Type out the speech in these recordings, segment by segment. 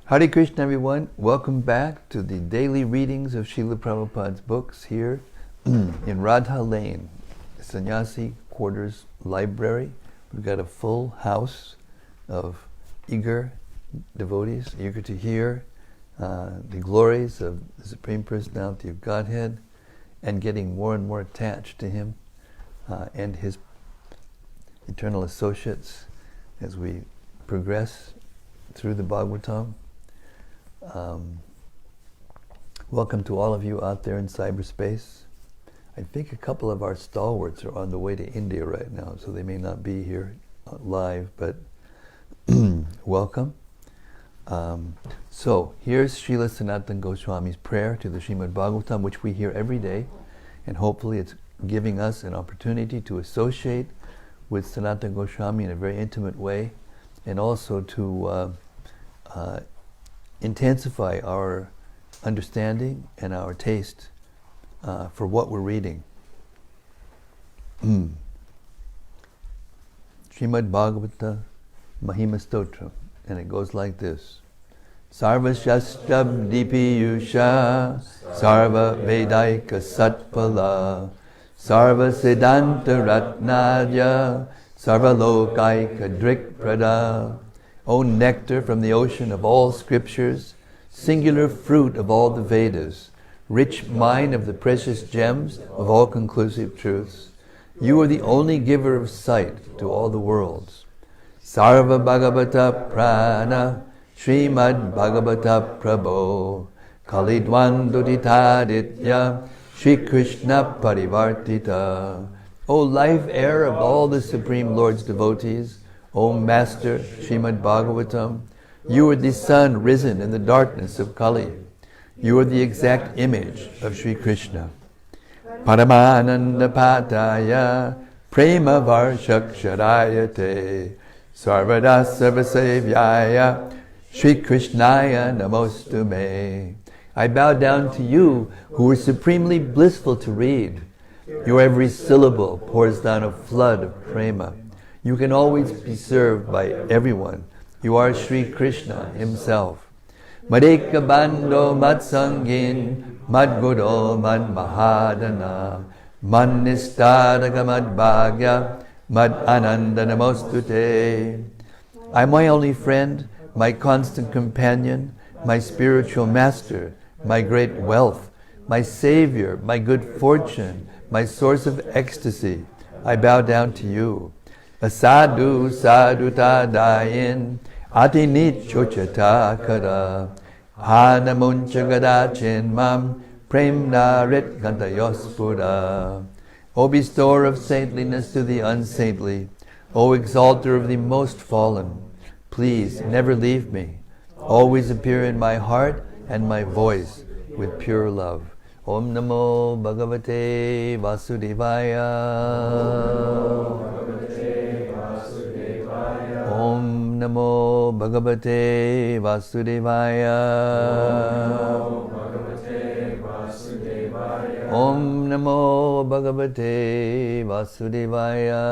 Hare Krishna, everyone. Welcome back to the daily readings of Srila Prabhupada's books here in Radha Lane, Sannyasi Quarters Library. We've got a full house of eager devotees, eager to hear the glories of the Supreme Personality of Godhead and getting more and more attached to Him and His eternal associates as we progress through the Bhagavatam. Welcome to all of you out there in cyberspace. I think a couple of our stalwarts are on the way to India right now, so they may not be here live, but welcome. So here's Srila Sanatana Goswami's prayer to the Srimad-Bhagavatam, which we hear every day, and hopefully it's giving us an opportunity to associate with Sanatana Goswami in a very intimate way, and also to intensify our understanding and our taste for what we're reading. Srimad-Bhagavata Mahima Stotra, and it goes like this. Sarva Shastra Dipiyusha Sarva Vedaika Satpala Sarva Siddhanta Ratnadya Sarva Lokaika Drikprada. O nectar from the ocean of all scriptures, singular fruit of all the Vedas, rich mine of the precious gems of all conclusive truths, you are the only giver of sight to all the worlds. Sarva Bhagavata Prana Srimad Bhagavata Prabho Kalidwanduditaditya Shri Krishna Parivartita. O life air of all the Supreme Lord's devotees, O Master Srimad Bhagavatam, you are the sun risen in the darkness of Kali. You are the exact image of Sri Krishna. Paramananda Pataya Prema Varshaksharayate Sarvada Sarvasevyaya Shri Krishnaya Namostume. I bow down to you who are supremely blissful to read. Your every syllable pours down a flood of prema. You can always be served by everyone. You are Sri Krishna Himself. Madeka Bando Matsangin Madguro Mad Mahadana Mad Nistadaka Mad Bhagya Mad Ananda Namostute. I am my only friend, my constant companion, my spiritual master, my great wealth, my savior, my good fortune, my source of ecstasy. I bow down to you. Asadu saduta dayin atinit chochata kara hanamunchagada chenmam premna rit gantayospura. O bestower of saintliness to the unsaintly, O exalter of the most fallen, please never leave me. Always appear in my heart and my voice with pure love. Om Namo Bhagavate Vasudevaya. Om Namo Bhagavate Vasudevaya. Om Namo Bhagavate Vasudevaya.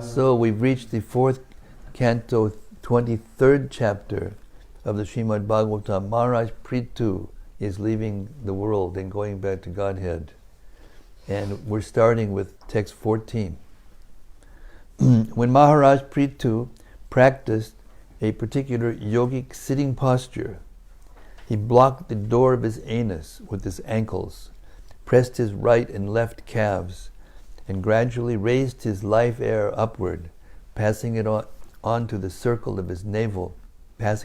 So we've reached the fourth canto, 23rd chapter of the Srimad-Bhagavatam. Maharaja Prthu is leaving the world and going back to Godhead. And we're starting with text 14. When Maharaja Prthu practiced a particular yogic sitting posture, he blocked the door of his anus with his ankles, pressed his right and left calves, and gradually raised his life air upward, passing it on to the circle of his navel, up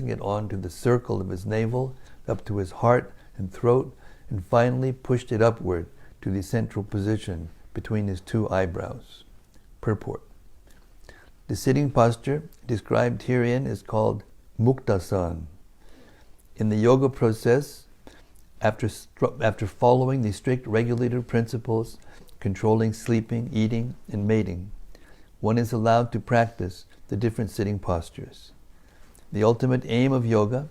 to his heart and throat, and finally pushed it upward to the central position between his two eyebrows. Purport. The sitting posture described herein is called Muktasan. In the yoga process, after following the strict regulative principles controlling sleeping, eating, and mating, one is allowed to practice the different sitting postures. The ultimate aim of yoga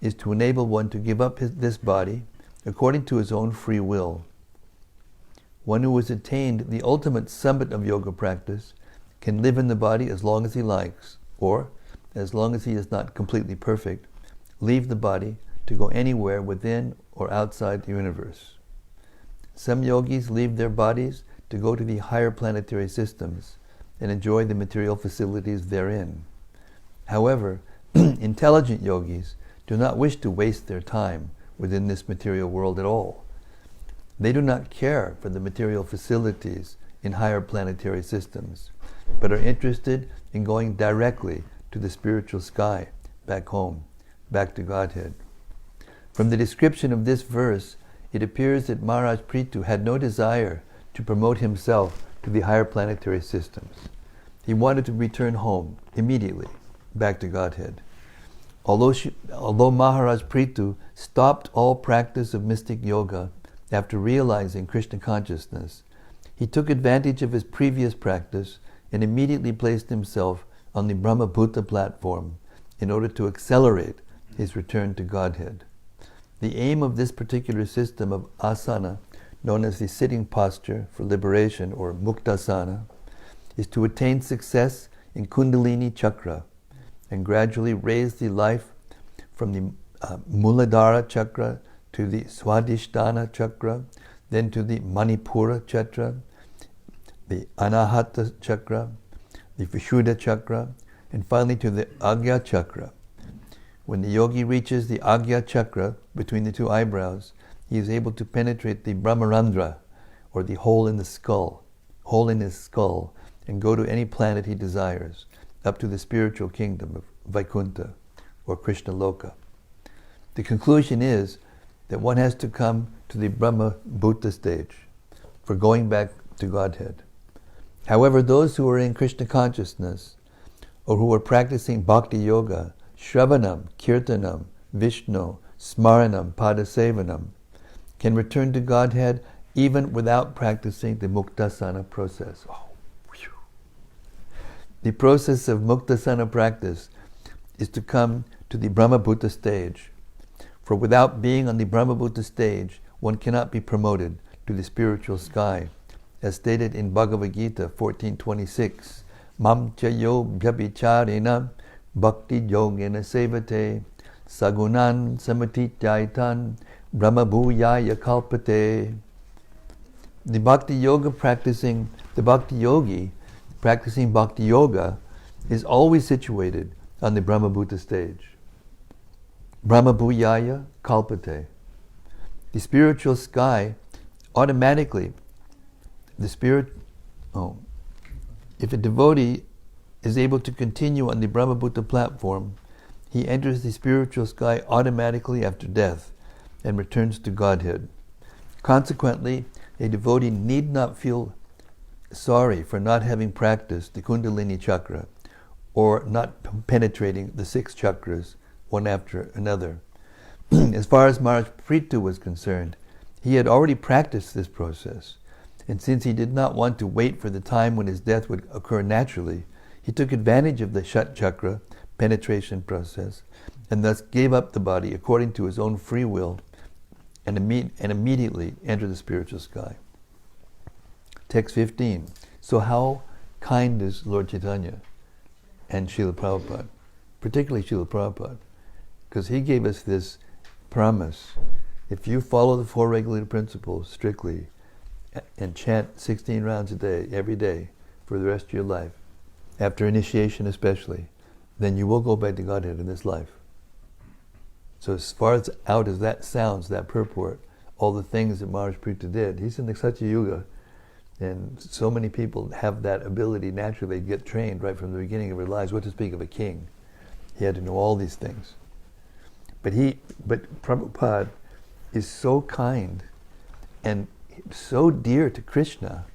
is to enable one to give up this body according to his own free will. One who has attained the ultimate summit of yoga practice can live in the body as long as he likes, or, as long as he is not completely perfect, leave the body to go anywhere within or outside the universe. Some yogis leave their bodies to go to the higher planetary systems and enjoy the material facilities therein. However, intelligent yogis do not wish to waste their time within this material world at all. They do not care for the material facilities in higher planetary systems, but are interested in going directly to the spiritual sky, back home, back to Godhead. From the description of this verse, it appears that Maharaj Prthu had no desire to promote himself to the higher planetary systems. He wanted to return home immediately, back to Godhead. Although Maharaj Prthu stopped all practice of mystic yoga after realizing Krishna consciousness, he took advantage of his previous practice and immediately placed himself on the Brahma Bhuta platform in order to accelerate his return to Godhead. The aim of this particular system of asana, known as the sitting posture for liberation or muktasana, is to attain success in Kundalini chakra and gradually raise the life from the Muladhara chakra to the Swadhisthana chakra, then to the Manipura chakra, the Anahata chakra, the Vishuddha chakra, and finally to the Agya chakra. When the yogi reaches the Agya chakra between the two eyebrows, he is able to penetrate the Brahmarandra, or the hole in his skull, and go to any planet he desires, up to the spiritual kingdom of Vaikuntha, or Krishna Loka. The conclusion is that one has to come to the Brahma Bhuta stage for going back to Godhead. However, those who are in Krishna consciousness, or who are practicing bhakti yoga, Shravanam, Kirtanam, Vishnu, Smaranam, Padasevanam, can return to Godhead even without practicing the Muktasana process. The process of Muktasana practice is to come to the Brahma Bhuta stage. For without being on the Brahma Bhuta stage, one cannot be promoted to the spiritual sky. As stated in Bhagavad Gita 14:26, Mam chayo bhyabhicharena bhakti yogena sevate sagunan samatityaitan brahma bhuyaya kalpate. The bhakti yogi practicing bhakti yoga is always situated on the Brahma Bhuta stage. Brahma bhuyaya kalpate. The spiritual sky automatically, if a devotee is able to continue on the Brahma Bhuta platform, he enters the spiritual sky automatically after death and returns to Godhead. Consequently, a devotee need not feel sorry for not having practiced the Kundalini chakra or not penetrating the 6 chakras one after another. As far as Maharaj Prthu was concerned, he had already practiced this process, and since he did not want to wait for the time when his death would occur naturally, he took advantage of the Shat chakra penetration process and thus gave up the body according to his own free will and immediately entered the spiritual sky. Text 15. So how kind is Lord Chaitanya and Srila Prabhupada, particularly Srila Prabhupada, because he gave us this promise: if you follow the 4 regulated principles strictly and chant 16 rounds a day, every day, for the rest of your life, after initiation especially, then you will go back to Godhead in this life. So as far as out as that sounds, that purport, all the things that Maharaj Prthu did, he's in the Satya Yuga, and so many people have that ability naturally. They get trained right from the beginning of their lives. What to speak of a king? He had to know all these things. But Prabhupada is so kind and so dear to Krishna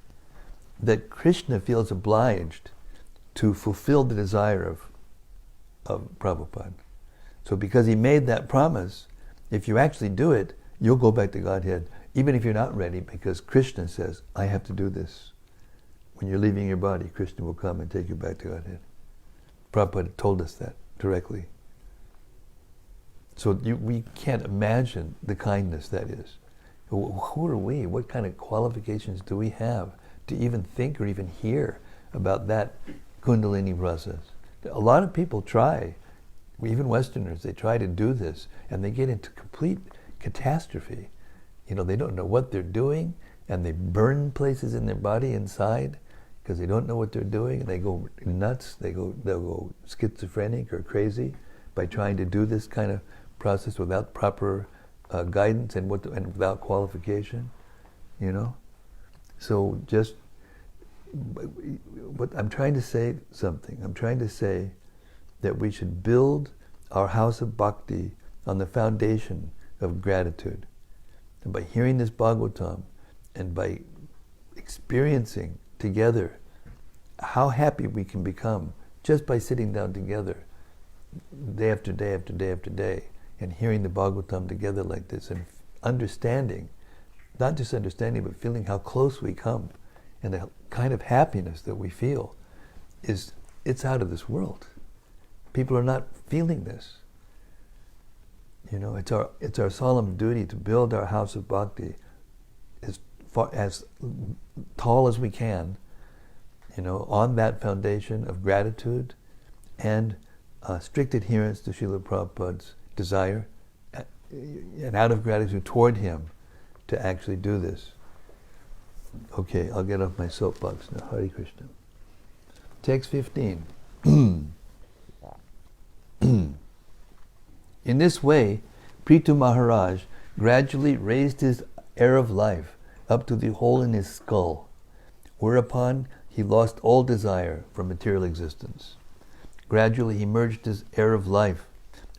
that Krishna feels obliged to fulfill the desire of Prabhupada. So because he made that promise, if you actually do it, you'll go back to Godhead, even if you're not ready, because Krishna says, I have to do this. When you're leaving your body, Krishna will come and take you back to Godhead. Prabhupada told us that directly. So we can't imagine the kindness that is. Who are we? What kind of qualifications do we have to even think or even hear about that Kundalini process. A lot of people try, even Westerners, they try to do this, and they get into complete catastrophe. They don't know what they're doing, and they burn places in their body inside because they don't know what they're doing, and they go nuts. They'll go schizophrenic or crazy by trying to do this kind of process without proper guidance and without qualification. So just, what I'm trying to say something. I'm trying to say that we should build our house of bhakti on the foundation of gratitude. And by hearing this Bhagavatam and by experiencing together how happy we can become just by sitting down together day after day after day after day and hearing the Bhagavatam together like this and understanding, not just understanding, but feeling how close we come and the kind of happiness that we feel it's out of this world. People are not feeling this. It's our solemn duty to build our house of bhakti as tall as we can, on that foundation of gratitude and strict adherence to Srila Prabhupada's desire, and out of gratitude toward him to actually do this. Okay, I'll get off my soapbox now. Hare Krishna. Text 15. In this way, Prthu Maharaj gradually raised his air of life up to the hole in his skull, whereupon he lost all desire for material existence. Gradually he merged his air of life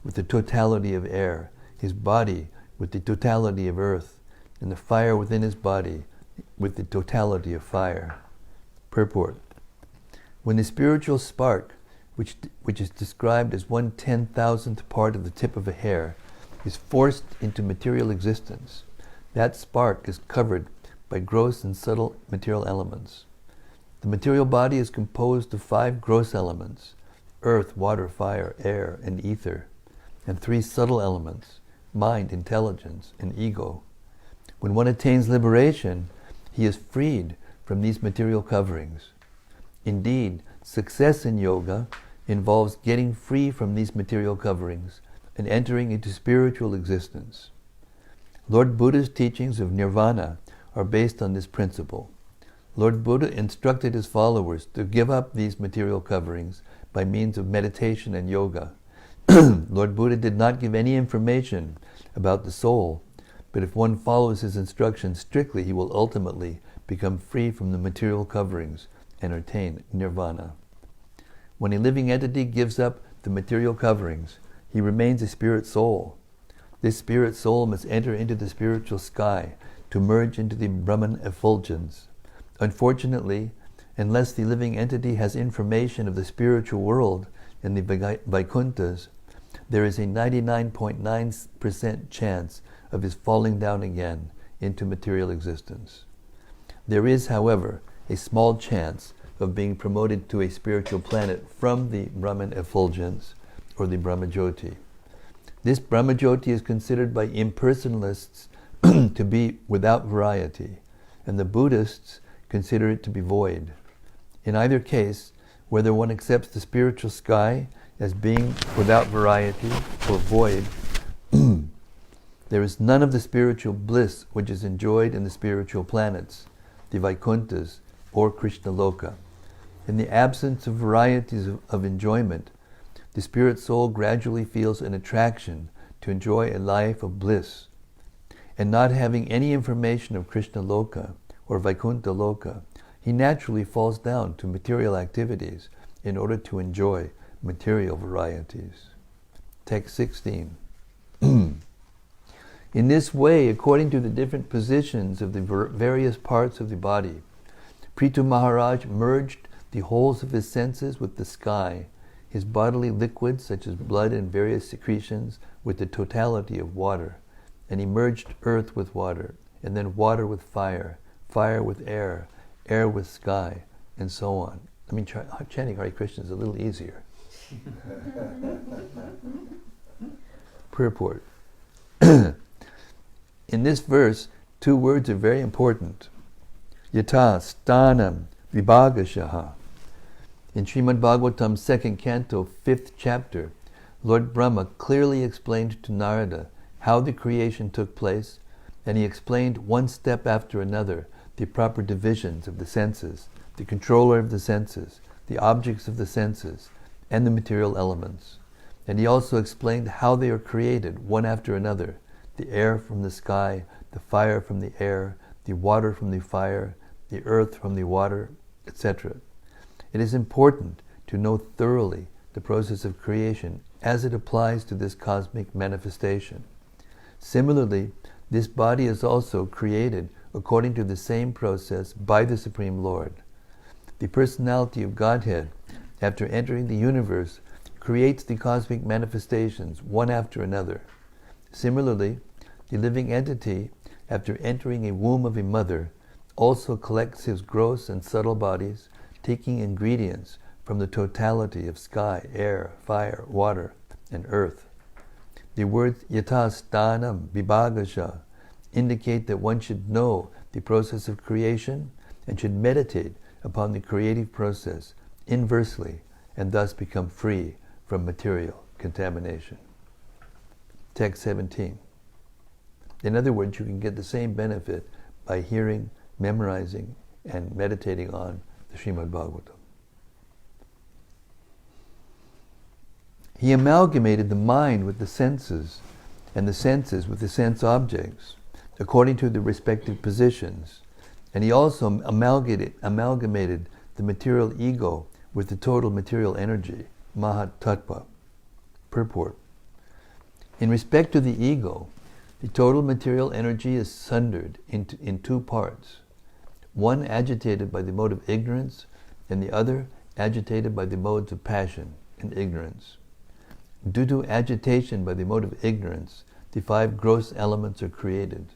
with the totality of air, his body with the totality of earth, and the fire within his body with the totality of fire. Purport. When the spiritual spark, which is described as 1/10,000th part of the tip of a hair, is forced into material existence, that spark is covered by gross and subtle material elements. The material body is composed of 5 gross elements: earth, water, fire, air, and ether, and 3 subtle elements: mind, intelligence, and ego. When one attains liberation, he is freed from these material coverings. Indeed, success in yoga involves getting free from these material coverings and entering into spiritual existence. Lord Buddha's teachings of nirvana are based on this principle. Lord Buddha instructed his followers to give up these material coverings by means of meditation and yoga. Lord Buddha did not give any information about the soul, but if one follows his instructions strictly, he will ultimately become free from the material coverings and attain nirvana. When a living entity gives up the material coverings, he remains a spirit soul. This spirit soul must enter into the spiritual sky to merge into the Brahman effulgence. Unfortunately, unless the living entity has information of the spiritual world and the Vaikunthas, there is a 99.9% chance of his falling down again into material existence. There is, however, a small chance of being promoted to a spiritual planet from the Brahman effulgence or the Brahmajyoti. This Brahmajyoti is considered by impersonalists to be without variety, and the Buddhists consider it to be void. In either case, whether one accepts the spiritual sky as being without variety or void, there is none of the spiritual bliss which is enjoyed in the spiritual planets, the Vaikunthas, or Krishna Loka. In the absence of varieties of enjoyment, the spirit soul gradually feels an attraction to enjoy a life of bliss. And not having any information of Krishna Loka or Vaikuntha Loka, he naturally falls down to material activities in order to enjoy material varieties. Text 16. In this way, according to the different positions of the various parts of the body, Prthu Maharaj merged the holes of his senses with the sky, his bodily liquids such as blood and various secretions with the totality of water, and he merged earth with water, and then water with fire, fire with air, air with sky, and so on. Chanting Hare Krishna is a little easier. Purport. In this verse, 2 words are very important. Yata stanam vibhagashaha. In Srimad-Bhagavatam's second canto, 5th chapter, Lord Brahma clearly explained to Narada how the creation took place, and he explained one step after another the proper divisions of the senses, the controller of the senses, the objects of the senses, and the material elements. And he also explained how they are created one after another, the air from the sky, the fire from the air, the water from the fire, the earth from the water, etc. It is important to know thoroughly the process of creation as it applies to this cosmic manifestation. Similarly, this body is also created according to the same process by the Supreme Lord. The personality of Godhead, after entering the universe, creates the cosmic manifestations one after another. Similarly, the living entity, after entering a womb of a mother, also collects his gross and subtle bodies, taking ingredients from the totality of sky, air, fire, water, and earth. The words yata sthanam vibhagasha indicate that one should know the process of creation and should meditate upon the creative process inversely and thus become free from material contamination. Text 17. In other words, you can get the same benefit by hearing, memorizing, and meditating on the Srimad-Bhagavatam. He amalgamated the mind with the senses, and the senses with the sense objects, according to the respective positions. And he also amalgamated the material ego with the total material energy, Mahat Tattva. Purport. In respect to the ego, the total material energy is sundered in two parts, one agitated by the mode of ignorance, and the other agitated by the modes of passion and ignorance. Due to agitation by the mode of ignorance, the 5 gross elements are created.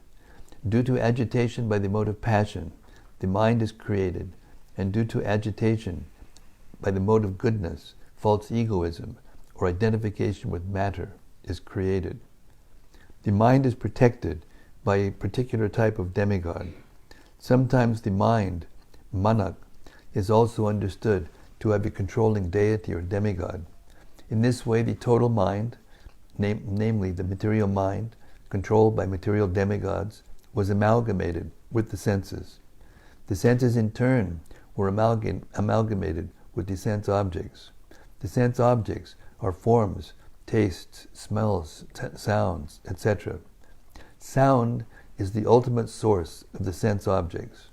Due to agitation by the mode of passion, the mind is created, and due to agitation by the mode of goodness, false egoism, or identification with matter, is created. The mind is protected by a particular type of demigod. Sometimes the mind, manak, is also understood to have a controlling deity or demigod. In this way, the total mind, namely the material mind, controlled by material demigods, was amalgamated with the senses. The senses in turn were amalgamated with the sense objects. The sense objects are forms, tastes, smells, sounds, etc. Sound is the ultimate source of the sense objects.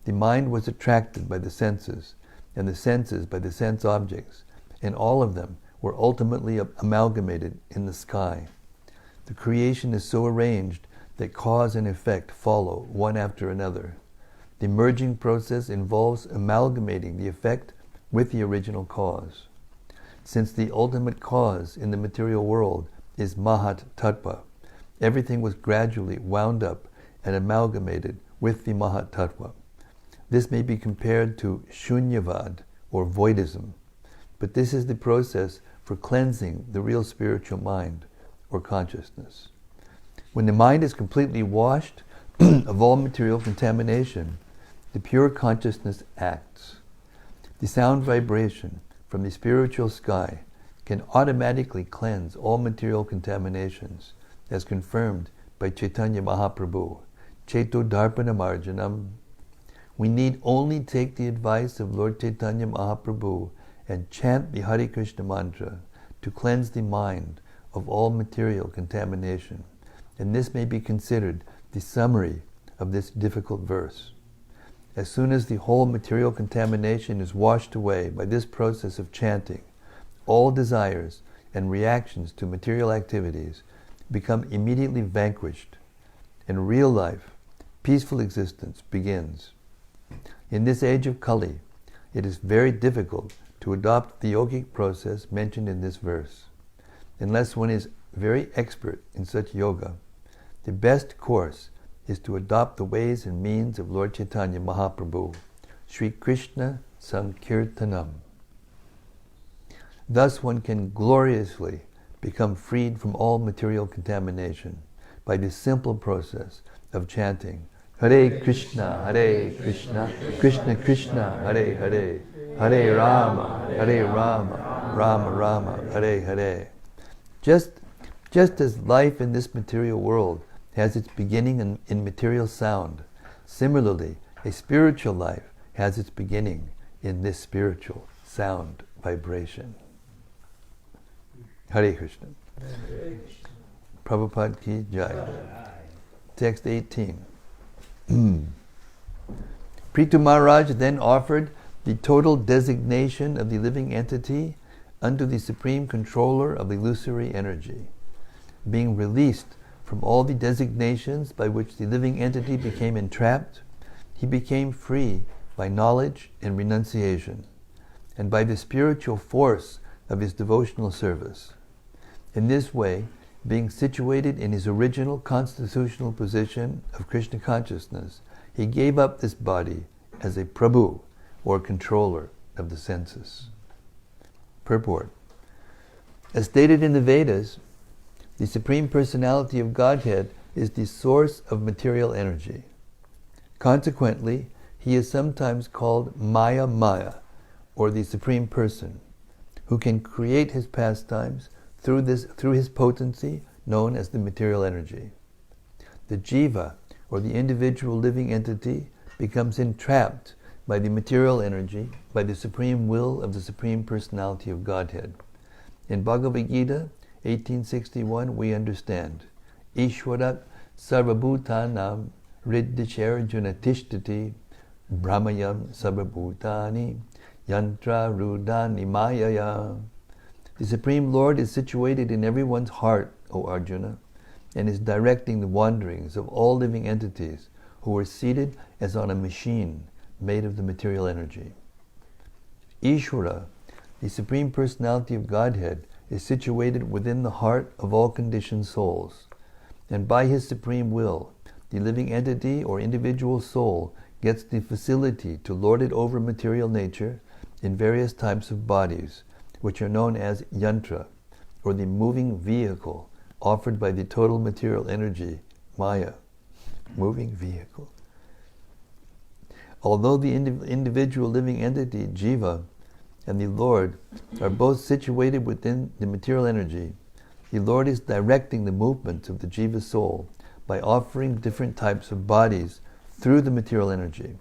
The mind was attracted by the senses, and the senses by the sense objects, and all of them were ultimately amalgamated in the sky. The creation is so arranged that cause and effect follow one after another. The merging process involves amalgamating the effect with the original cause. Since the ultimate cause in the material world is Mahat Tattva, everything was gradually wound up and amalgamated with the Mahat Tattva. This may be compared to Shunyavad or voidism, but this is the process for cleansing the real spiritual mind or consciousness. When the mind is completely washed of all material contamination, the pure consciousness acts. The sound vibration from the spiritual sky can automatically cleanse all material contaminations, as confirmed by Chaitanya Mahaprabhu, Cheto Darpana Marjanam. We need only take the advice of Lord Chaitanya Mahaprabhu and chant the Hare Krishna mantra to cleanse the mind of all material contamination. And this may be considered the summary of this difficult verse. As soon as the whole material contamination is washed away by this process of chanting, all desires and reactions to material activities become immediately vanquished, and real life, peaceful existence begins. In this age of Kali, it is very difficult to adopt the yogic process mentioned in this verse. Unless one is very expert in such yoga, the best course is to adopt the ways and means of Lord Chaitanya Mahaprabhu, Sri Krishna Sankirtanam. Thus one can gloriously become freed from all material contamination by this simple process of chanting Hare Krishna, Krishna Krishna, Hare Hare, Hare Rama, Hare Rama, Rama Rama, Hare Hare. Just as life in this material world has its beginning in material sound, similarly, a spiritual life has its beginning in this spiritual sound vibration. Hare Krishna. Prabhupada ki jai. Text 18. Prthu Maharaj then offered the total designation of the living entity unto the supreme controller of illusory energy. Being released from all the designations by which the living entity became entrapped, he became free by knowledge and renunciation, and by the spiritual force of his devotional service. In this way, being situated in his original constitutional position of Krishna consciousness, he gave up this body as a Prabhu, or controller of the senses. Purport. As stated in the Vedas, the Supreme Personality of Godhead is the source of material energy. Consequently, he is sometimes called Maya, or the Supreme Person, who can create his pastimes through his potency known as the material energy. The jiva, or the individual living entity, becomes entrapped by the material energy, by the supreme will of the Supreme Personality of Godhead. In Bhagavad Gita 1861, we understand, Ishwarat sarvabhutanam riddhicharjuna tishtati brahmayam sarvabhutani yantra rudani mayaya. The Supreme Lord is situated in everyone's heart, O Arjuna, and is directing the wanderings of all living entities who are seated as on a machine made of the material energy. Ishvara, the Supreme Personality of Godhead, is situated within the heart of all conditioned souls, and by his supreme will, the living entity or individual soul gets the facility to lord it over material nature in various types of bodies, which are known as yantra, or the moving vehicle offered by the total material energy, Maya. Moving vehicle. Although the individual living entity, jiva, and the Lord are both situated within the material energy, the Lord is directing the movement of the jiva soul by offering different types of bodies through the material energy.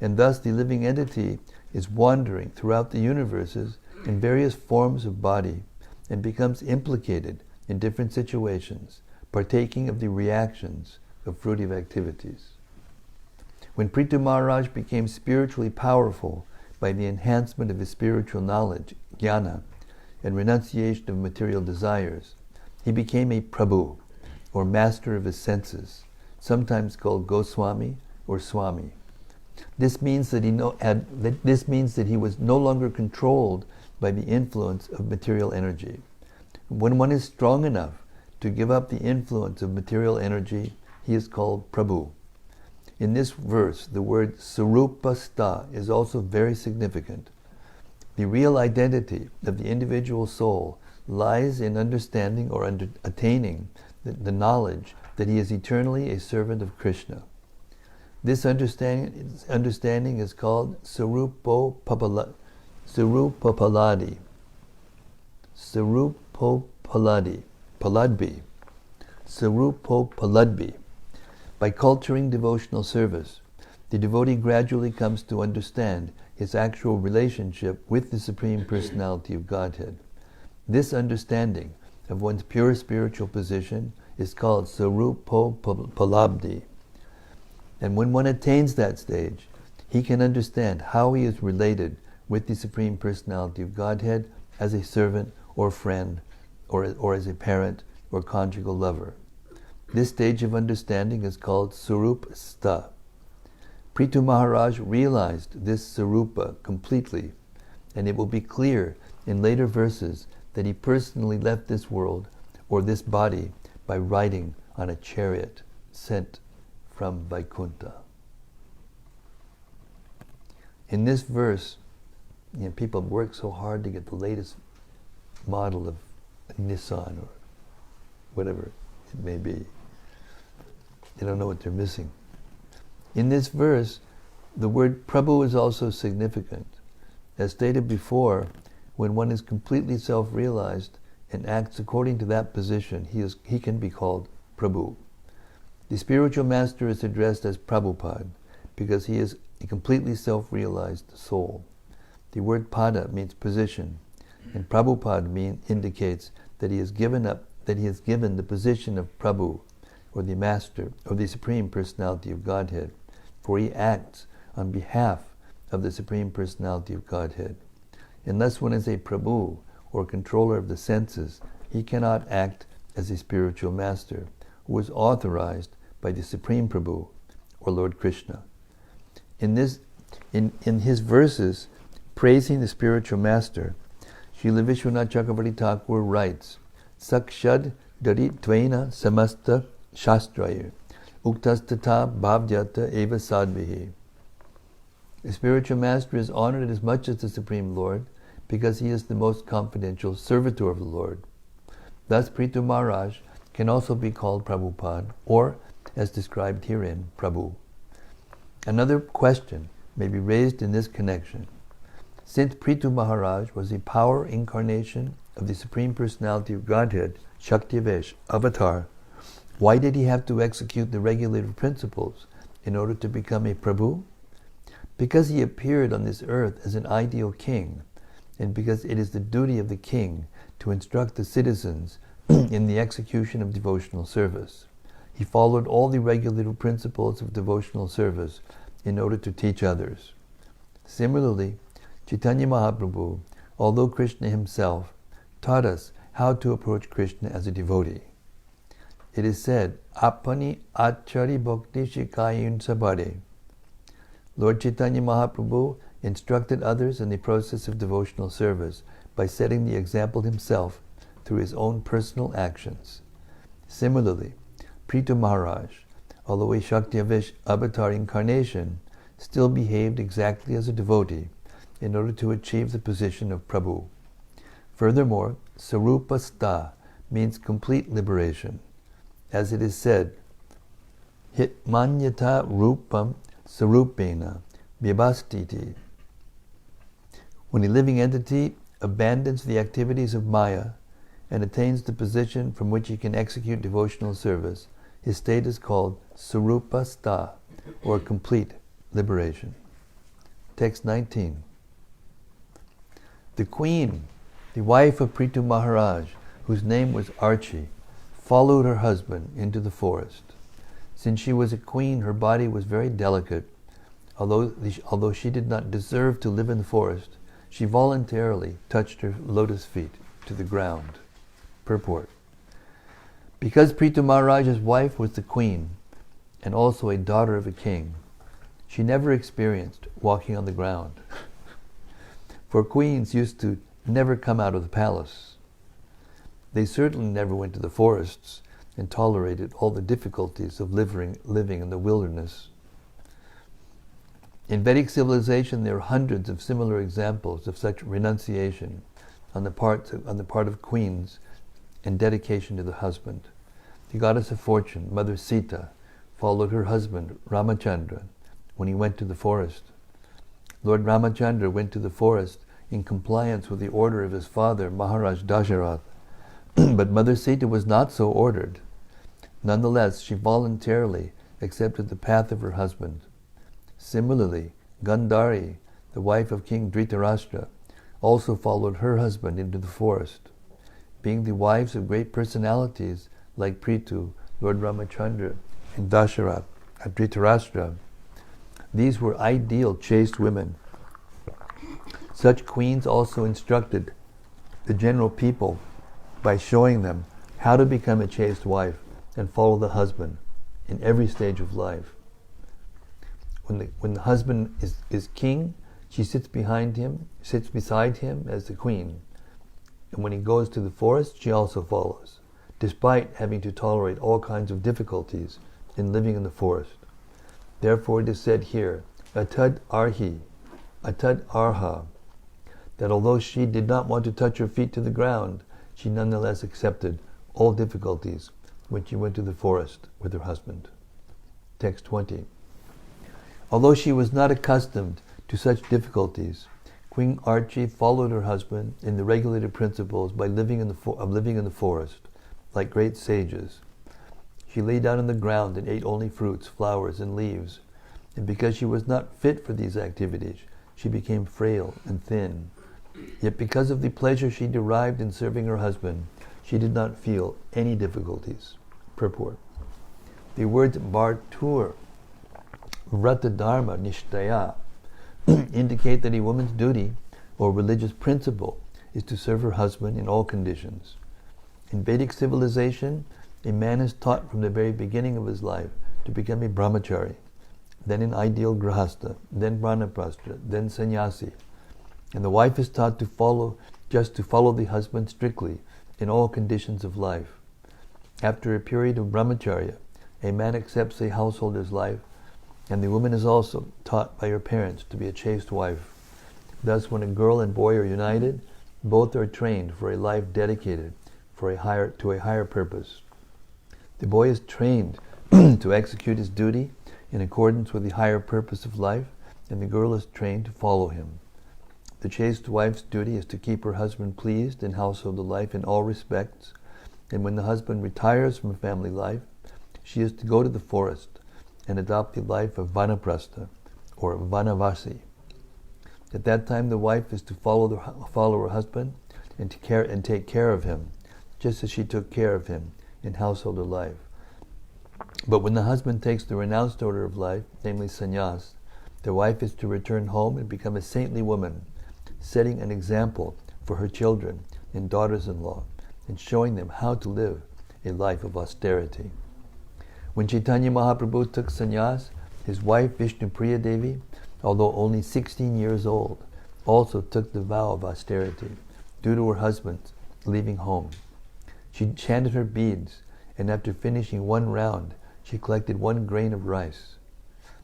And thus the living entity is wandering throughout the universes in various forms of body and becomes implicated in different situations, partaking of the reactions of fruitive activities. When Prthu Maharaj became spiritually powerful by the enhancement of his spiritual knowledge, jnana, and renunciation of material desires, he became a Prabhu, or master of his senses, sometimes called Goswami or Swami. This means that he was no longer controlled by the influence of material energy. When one is strong enough to give up the influence of material energy, he is called Prabhu. In this verse, the word sarupasta is also very significant. The real identity of the individual soul lies in understanding or attaining the knowledge that he is eternally a servant of Krishna. This understanding is called Sarupapaladi. Sarupopaladbi. By culturing devotional service, the devotee gradually comes to understand his actual relationship with the Supreme Personality of Godhead. This understanding of one's pure spiritual position is called Sarupopalabdi. And when one attains that stage, he can understand how he is related with the Supreme Personality of Godhead as a servant or friend, or as a parent or conjugal lover. This stage of understanding is called Sarupasta. Prthu Maharaj realized this Sarupa completely, and it will be clear in later verses that he personally left this world, or this body, by riding on a chariot sent from Vaikuntha. In this verse, people work so hard to get the latest model of Nissan or whatever it may be. They don't know what they're missing. In this verse, the word Prabhu is also significant, As stated before, when one is completely self-realized and acts according to that position, he can be called Prabhu. The spiritual master is addressed as Prabhupada because he is a completely self-realized soul. The word pada means position, and Prabhupada indicates that he has given the position of Prabhu, or the Master, or the Supreme Personality of Godhead, for he acts on behalf of the Supreme Personality of Godhead. Unless one is a Prabhu, or controller of the senses, he cannot act as a spiritual master, who is authorized by the Supreme Prabhu, or Lord Krishna. In his verses, praising the spiritual master, Srila Vishwanath Chakravarti Thakur writes, Sakshad Daritvaina Samasta Shastraya Uktastata Bhavdyata Eva Sadvihi. The spiritual master is honored as much as the Supreme Lord because he is the most confidential servitor of the Lord. Thus, Prthu Maharaj can also be called Prabhupada, or, as described herein, Prabhu. Another question may be raised in this connection. Since Prthu Maharaj was a power incarnation of the Supreme Personality of Godhead, Shaktivesh, Avatar, why did he have to execute the regulative principles in order to become a Prabhu? Because he appeared on this earth as an ideal king, and because it is the duty of the king to instruct the citizens in the execution of devotional service. He followed all the regulative principles of devotional service in order to teach others. Similarly, Chaitanya Mahaprabhu, although Krishna himself, taught us how to approach Krishna as a devotee. It is said, Apani Achari Bhakti Shikayun Sabare. Lord Chaitanya Mahaprabhu instructed others in the process of devotional service by setting the example himself through his own personal actions. Similarly, Prthu Maharaj, although a Shaktivesh avatar incarnation, still behaved exactly as a devotee in order to achieve the position of Prabhu. Furthermore, Sarupasta means complete liberation. As it is said, Hitmanyata Rupam Sarupena Vyabhastiti. When a living entity abandons the activities of Maya and attains the position from which he can execute devotional service, his state is called Sarupasta, or complete liberation. Text 19. The queen, the wife of Prthu Maharaj, whose name was Archi, followed her husband into the forest. Since she was a queen, her body was very delicate. Although she did not deserve to live in the forest, she voluntarily touched her lotus feet to the ground. Purport. Because Prthu Maharaj's wife was the queen, and also a daughter of a king, she never experienced walking on the ground. For queens used to never come out of the palace. They certainly never went to the forests and tolerated all the difficulties of living in the wilderness. In Vedic civilization, there are hundreds of similar examples of such renunciation on the part of queens and dedication to the husband. The goddess of fortune, Mother Sita, followed her husband Ramachandra when he went to the forest. Lord Ramachandra went to the forest in compliance with the order of his father, Maharaja Dasharatha. But Mother Sita was not so ordered. Nonetheless, she voluntarily accepted the path of her husband. Similarly, Gandhari, the wife of King Dhritarashtra, also followed her husband into the forest. Being the wives of great personalities like Prthu, Lord Ramachandra, and Dasharatha, Dhritarashtra, these were ideal chaste women. Such queens also instructed the general people by showing them how to become a chaste wife and follow the husband in every stage of life. When the husband is king, she sits beside him as the queen. And when he goes to the forest, she also follows, despite having to tolerate all kinds of difficulties in living in the forest. Therefore it is said here, Atad Arhi, Atad Arha, that although she did not want to touch her feet to the ground, she nonetheless accepted all difficulties when she went to the forest with her husband. Text 20. Although she was not accustomed to such difficulties, Queen Archie followed her husband in the regulated principles by living in the forest, like great sages. She lay down on the ground and ate only fruits, flowers, and leaves. And because she was not fit for these activities, she became frail and thin. Yet because of the pleasure she derived in serving her husband, she did not feel any difficulties. Purport. The words Bhartur, Vrata Dharma Nishtaya indicate that a woman's duty or religious principle is to serve her husband in all conditions. In Vedic civilization, a man is taught from the very beginning of his life to become a brahmachari, then an ideal grahastha, then vanaprastha, then sannyasi. And the wife is taught to follow the husband strictly in all conditions of life. After a period of brahmacharya, a man accepts a householder's life, and the woman is also taught by her parents to be a chaste wife. Thus, when a girl and boy are united, both are trained for a life dedicated to a higher purpose. The boy is trained to execute his duty in accordance with the higher purpose of life, and the girl is trained to follow him. The chaste wife's duty is to keep her husband pleased in household life in all respects, and when the husband retires from family life, she is to go to the forest and adopt the life of vanaprastha, or vanavasi. At that time, the wife is to follow her husband and take care of him, just as she took care of him in householder life. But when the husband takes the renounced order of life, namely sannyas, the wife is to return home and become a saintly woman, setting an example for her children and daughters-in-law, and showing them how to live a life of austerity. When Chaitanya Mahaprabhu took sannyas, his wife Vishnupriya Devi, although only 16 years old, also took the vow of austerity due to her husband leaving home. She chanted her beads, and after finishing one round, she collected 1 grain of rice.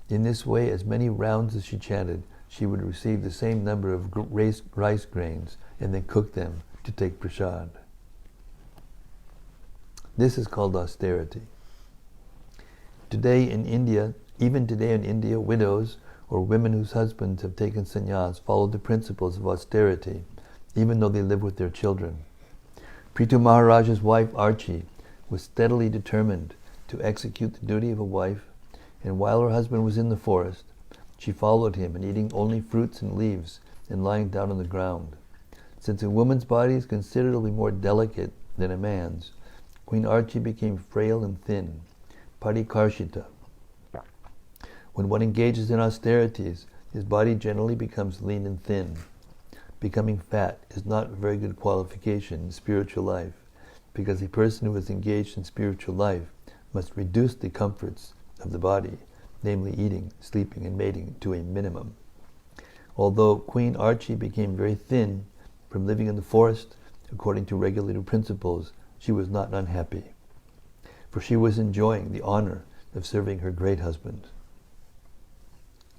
In this way, as many rounds as she chanted, she would receive the same number of rice grains and then cook them to take prasad. This is called austerity. Even today in India, widows or women whose husbands have taken sannyas follow the principles of austerity, even though they live with their children. Prthu Maharaja's wife Archie was steadily determined to execute the duty of a wife, and while her husband was in the forest, she followed him in eating only fruits and leaves and lying down on the ground. Since a woman's body is considerably more delicate than a man's, Queen Archie became frail and thin, parikarshita. When one engages in austerities, his body generally becomes lean and thin. Becoming fat is not a very good qualification in spiritual life, because a person who is engaged in spiritual life must reduce the comforts of the body, namely eating, sleeping, and mating, to a minimum. Although Queen Archie became very thin from living in the forest, according to regulated principles, she was not unhappy, for she was enjoying the honor of serving her great husband.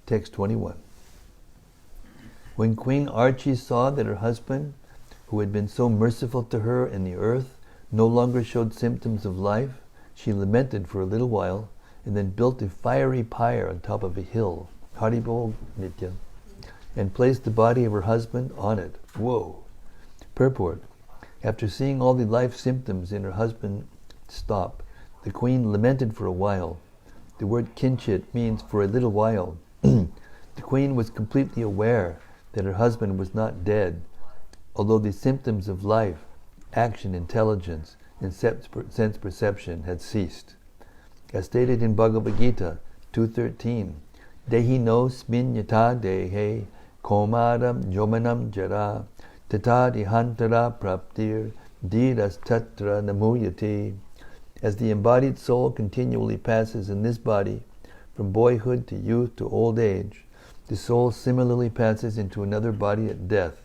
Text 21. When Queen Archie saw that her husband, who had been so merciful to her in the earth, no longer showed symptoms of life, she lamented for a little while, and then built a fiery pyre on top of a hill, Haribol Nitya, and placed the body of her husband on it. Whoa! Purport. After seeing all the life symptoms in her husband stop, the queen lamented for a while. The word kinchit means for a little while. The queen was completely aware that her husband was not dead, although the symptoms of life, action, intelligence, and sense perception had ceased. As stated in Bhagavad Gita 2.13, Dehi no smin yata dehe komaram jomanam jara tata dihantara praptir dhiras tatra namuyati. As the embodied soul continually passes in this body from boyhood to youth to old age, the soul similarly passes into another body at death.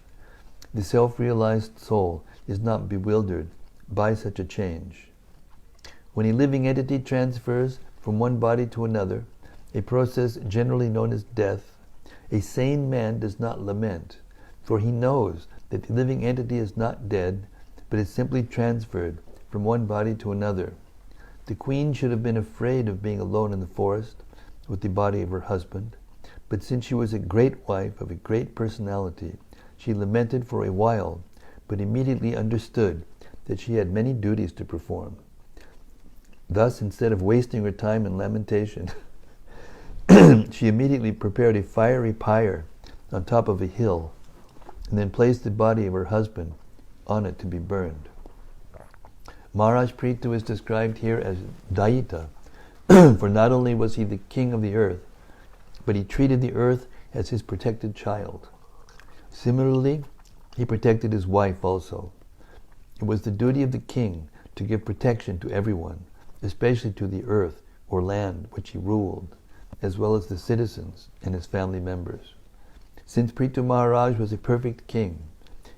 The self-realized soul is not bewildered by such a change. When a living entity transfers from one body to another, a process generally known as death, a sane man does not lament, for he knows that the living entity is not dead, but is simply transferred from one body to another. The queen should have been afraid of being alone in the forest with the body of her husband, but since she was a great wife of a great personality, She lamented for a while, but immediately understood that she had many duties to perform. Thus, instead of wasting her time in lamentation, she immediately prepared a fiery pyre on top of a hill, and then placed the body of her husband on it to be burned. Maharaj Prthu is described here as Daita, for not only was he the king of the earth, but he treated the earth as his protected child. Similarly, he protected his wife also. It was the duty of the king to give protection to everyone, especially to the earth or land which he ruled, as well as the citizens and his family members. Since Prthu Maharaj was a perfect king,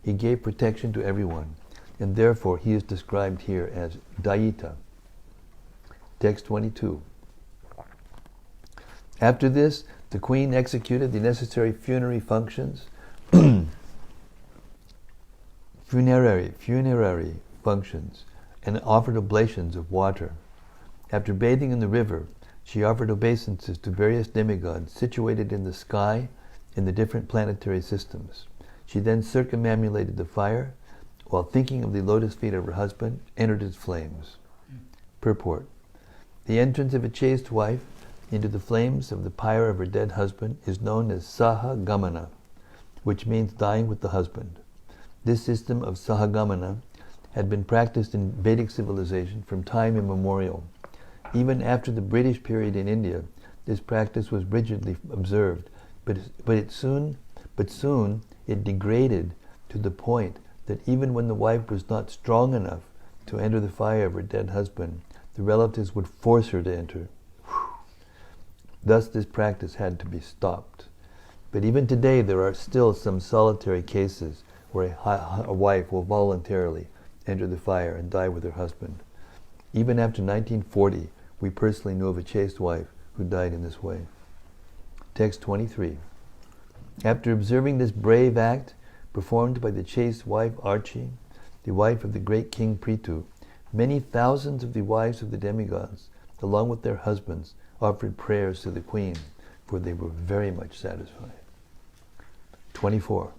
he gave protection to everyone, and therefore he is described here as Daita. Text 22. After this, the queen executed the necessary funerary functions, funerary functions, and offered oblations of water. After bathing in the river, she offered obeisances to various demigods situated in the sky in the different planetary systems. She then circumambulated the fire, while thinking of the lotus feet of her husband, entered its flames. Purport. The entrance of a chaste wife into the flames of the pyre of her dead husband is known as Sahagamana, which means dying with the husband. This system of Sahagamana had been practiced in Vedic civilization from time immemorial. Even after the British period in India, this practice was rigidly observed, but soon it degraded to the point that even when the wife was not strong enough to enter the fire of her dead husband, the relatives would force her to enter. Thus this practice had to be stopped. But even today there are still some solitary cases where a wife will voluntarily enter the fire and die with her husband. Even after 1940, we personally knew of a chaste wife who died in this way. Text 23. After observing this brave act performed by the chaste wife Archi, the wife of the great king Prthu, many thousands of the wives of the demigods, along with their husbands, offered prayers to the queen, for they were very much satisfied. 24.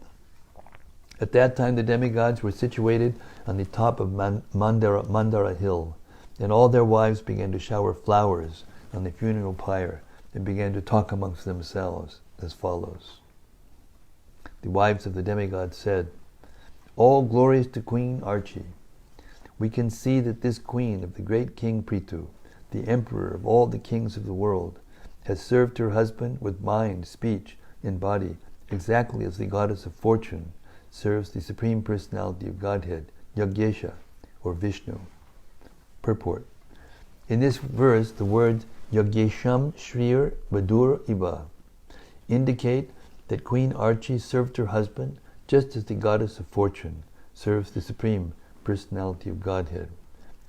At that time the demigods were situated on the top of Mandara hill, and all their wives began to shower flowers on the funeral pyre and began to talk amongst themselves as follows. The wives of the demigods said, "All glories to Queen Archi. We can see that this queen of the great king Prthu, the emperor of all the kings of the world, has served her husband with mind, speech, and body, exactly as the goddess of fortune serves the Supreme Personality of Godhead, Yogesha, or Vishnu." Purport. In this verse, the words Yogesham Shrir Vadur Iva indicate that Queen Archi served her husband just as the goddess of fortune serves the Supreme Personality of Godhead.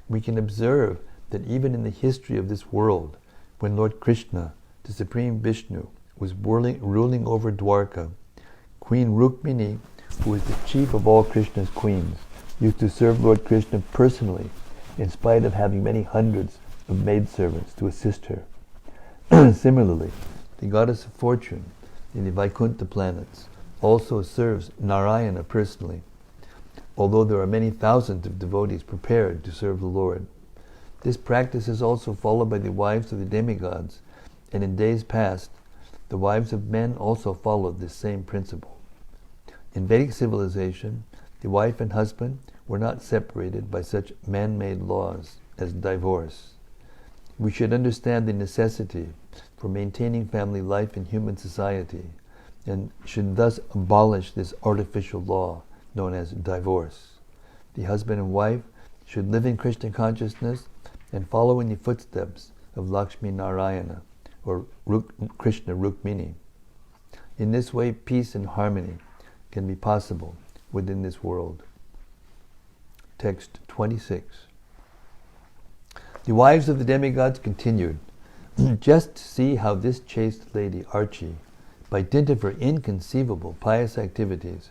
We can observe that even in the history of this world, when Lord Krishna, the Supreme Vishnu, was ruling over Dwarka, Queen Rukmini, who was the chief of all Krishna's queens, used to serve Lord Krishna personally, in spite of having many hundreds of maidservants to assist her. Similarly, the goddess of fortune in the Vaikuntha planets also serves Narayana personally, although there are many thousands of devotees prepared to serve the Lord. This practice is also followed by the wives of the demigods, and in days past, the wives of men also followed this same principle. In Vedic civilization, the wife and husband were not separated by such man-made laws as divorce. We should understand the necessity for maintaining family life in human society, and should thus abolish this artificial law known as divorce. The husband and wife should live in Krishna consciousness and follow in the footsteps of Lakshmi Narayana, or Krishna Rukmini. In this way, peace and harmony can be possible within this world. Text 26. The wives of the demigods continued, "Just see how this chaste lady Archi, by dint of her inconceivable pious activities,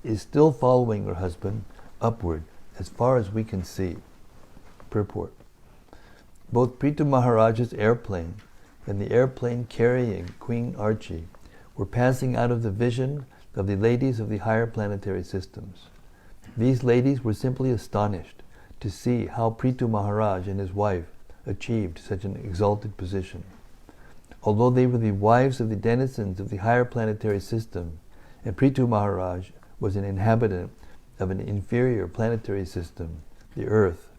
is still following her husband upward as far as we can see." Purport. Both Prthu Maharaja's airplane and the airplane carrying Queen Archi were passing out of the vision of the ladies of the higher planetary systems. These ladies were simply astonished to see how Prthu Maharaj and his wife achieved such an exalted position. Although they were the wives of the denizens of the higher planetary system, and Prthu Maharaj was an inhabitant of an inferior planetary system, the earth,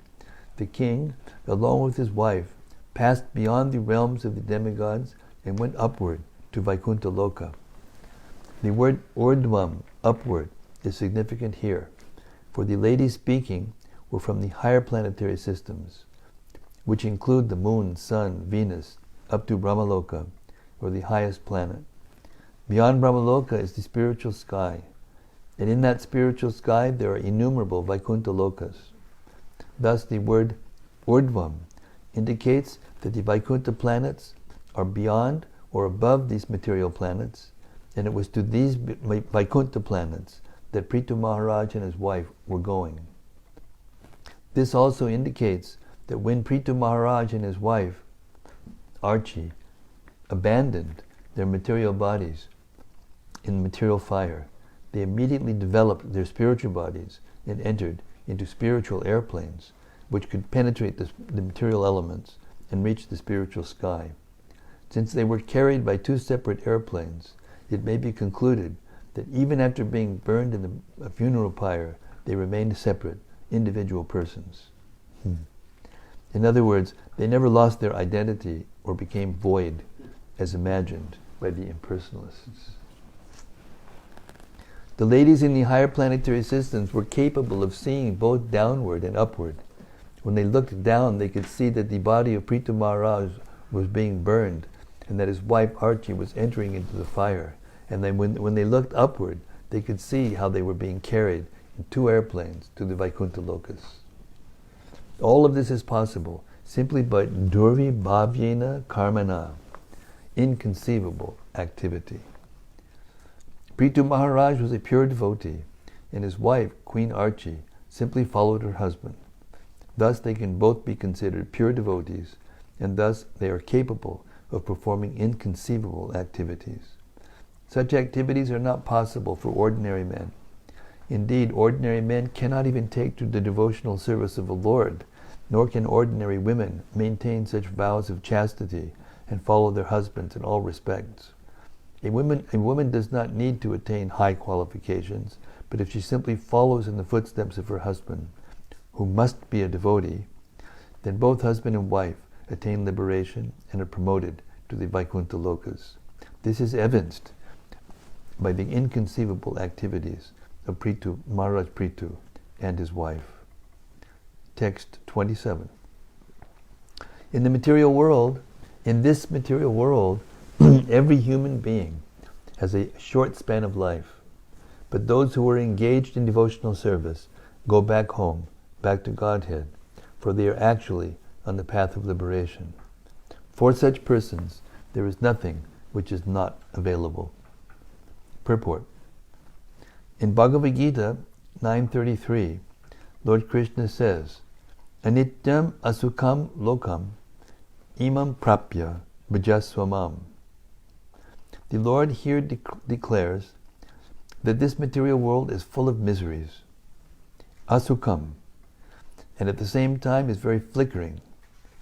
the king, along with his wife, passed beyond the realms of the demigods and went upward to Vaikuntha Loka. The word urdhvam, upward, is significant here, for the ladies speaking were from the higher planetary systems, which include the moon, sun, Venus, up to Brahmaloka, or the highest planet. Beyond Brahmaloka is the spiritual sky, and in that spiritual sky there are innumerable Vaikuntha Lokas. Thus the word urdhvam indicates that the Vaikuntha planets are beyond or above these material planets, and it was to these Vaikuntha planets that Prthu Maharaj and his wife were going. This also indicates that when Prthu Maharaj and his wife, Archie, abandoned their material bodies in material fire, they immediately developed their spiritual bodies and entered into spiritual airplanes, which could penetrate the material elements and reach the spiritual sky. Since they were carried by two separate airplanes, it may be concluded that even after being burned in a funeral pyre, they remained separate, individual persons. In other words, they never lost their identity or became void, as imagined by the impersonalists. The ladies in the higher planetary systems were capable of seeing both downward and upward. When they looked down, they could see that the body of Prthu Maharaj was being burned, and that his wife Archie was entering into the fire. And then when they looked upward, they could see how they were being carried in two airplanes to the Vaikuntha Lokas. All of this is possible simply by durvi bhavyena karmana, inconceivable activity. Prthu Maharaj was a pure devotee, and his wife, Queen Archie, simply followed her husband. Thus they can both be considered pure devotees, and thus they are capable of performing inconceivable activities. Such activities are not possible for ordinary men. Indeed, ordinary men cannot even take to the devotional service of the Lord, nor can ordinary women maintain such vows of chastity and follow their husbands in all respects. A woman does not need to attain high qualifications, but if she simply follows in the footsteps of her husband, who must be a devotee, then both husband and wife attain liberation and are promoted to the Vaikuntha Lokas. This is evidenced by the inconceivable activities of Maharaj Prthu and his wife. Text 27. In this material world, every human being has a short span of life, but those who are engaged in devotional service go back home, back to Godhead, for they are actually on the path of liberation. For such persons, there is nothing which is not available. Purport. In Bhagavad Gita 9:33, Lord Krishna says, Anityam asukam lokam imam prapya bhajasvamam. The Lord here declares that this material world is full of miseries, asukam, and at the same time is very flickering,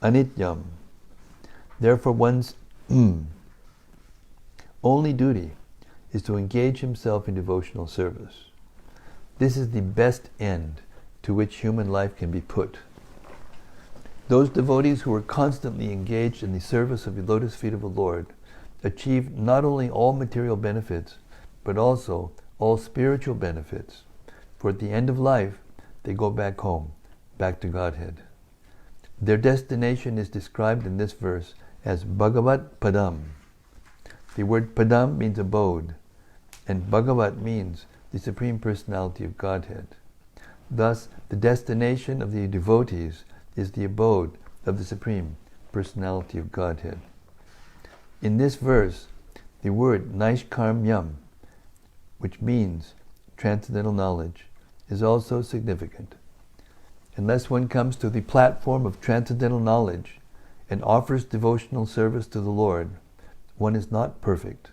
anityam. Therefore one's only duty is to engage himself in devotional service. This is the best end to which human life can be put. Those devotees who are constantly engaged in the service of the lotus feet of the Lord achieve not only all material benefits, but also all spiritual benefits. For at the end of life, they go back home, back to Godhead. Their destination is described in this verse as Bhagavat Padam. The word Padam means abode, and Bhagavat means the Supreme Personality of Godhead. Thus, the destination of the devotees is the abode of the Supreme Personality of Godhead. In this verse, the word Naishkarmyam, which means transcendental knowledge, is also significant. Unless one comes to the platform of transcendental knowledge and offers devotional service to the Lord, one is not perfect.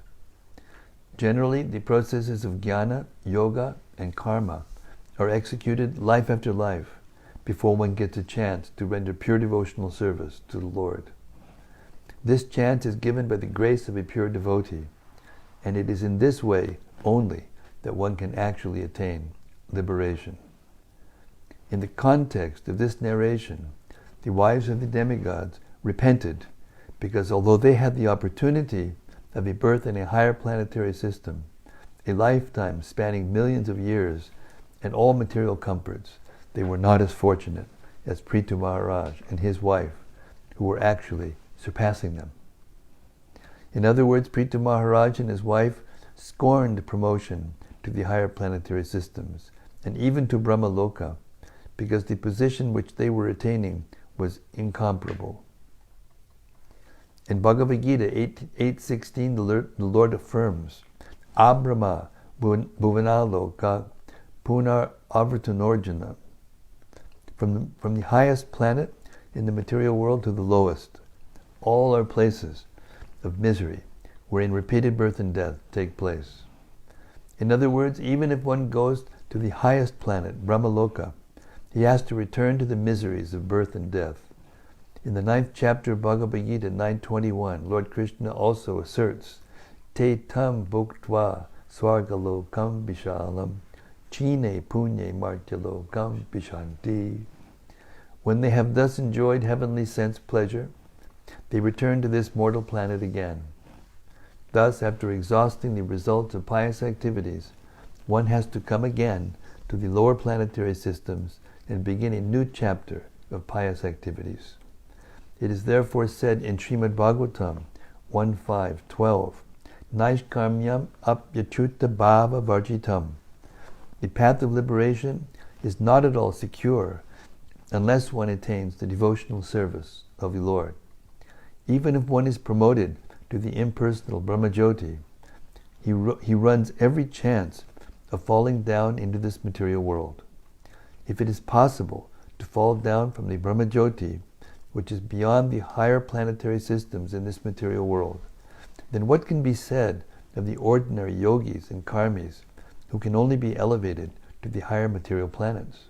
Generally, the processes of jnana, yoga, and karma are executed life after life before one gets a chance to render pure devotional service to the Lord. This chance is given by the grace of a pure devotee, and it is in this way only that one can actually attain liberation. In the context of this narration, the wives of the demigods repented because although they had the opportunity of a birth in a higher planetary system, a lifetime spanning millions of years, and all material comforts, they were not as fortunate as Prthu Maharaj and his wife, who were actually surpassing them. In other words, Prthu Maharaj and his wife scorned promotion to the higher planetary systems, and even to Brahma Loka, because the position which they were attaining was incomparable. In Bhagavad Gita 8.16, the Lord affirms, Abrahma bhuvanaloka punar avartanorjana. From the highest planet in the material world to the lowest, all are places of misery wherein repeated birth and death take place. In other words, even if one goes to the highest planet, Brahmaloka, he has to return to the miseries of birth and death. In the 9th chapter of Bhagavad Gita 9.21, Lord Krishna also asserts, Te tam bhuktva swargalokam vishalam chine punye martyalokam vishanti. When they have thus enjoyed heavenly sense pleasure, they return to this mortal planet again. Thus, after exhausting the results of pious activities, one has to come again to the lower planetary systems and begin a new chapter of pious activities. It is therefore said in Srimad-Bhagavatam 1.5.12, Naishkarmyam apyachuta bhava varjitam. The path of liberation is not at all secure unless one attains the devotional service of the Lord. Even if one is promoted to the impersonal Brahmajyoti, he runs every chance of falling down into this material world. If it is possible to fall down from the Brahmajyoti, which is beyond the higher planetary systems in this material world, then what can be said of the ordinary yogis and karmis who can only be elevated to the higher material planets?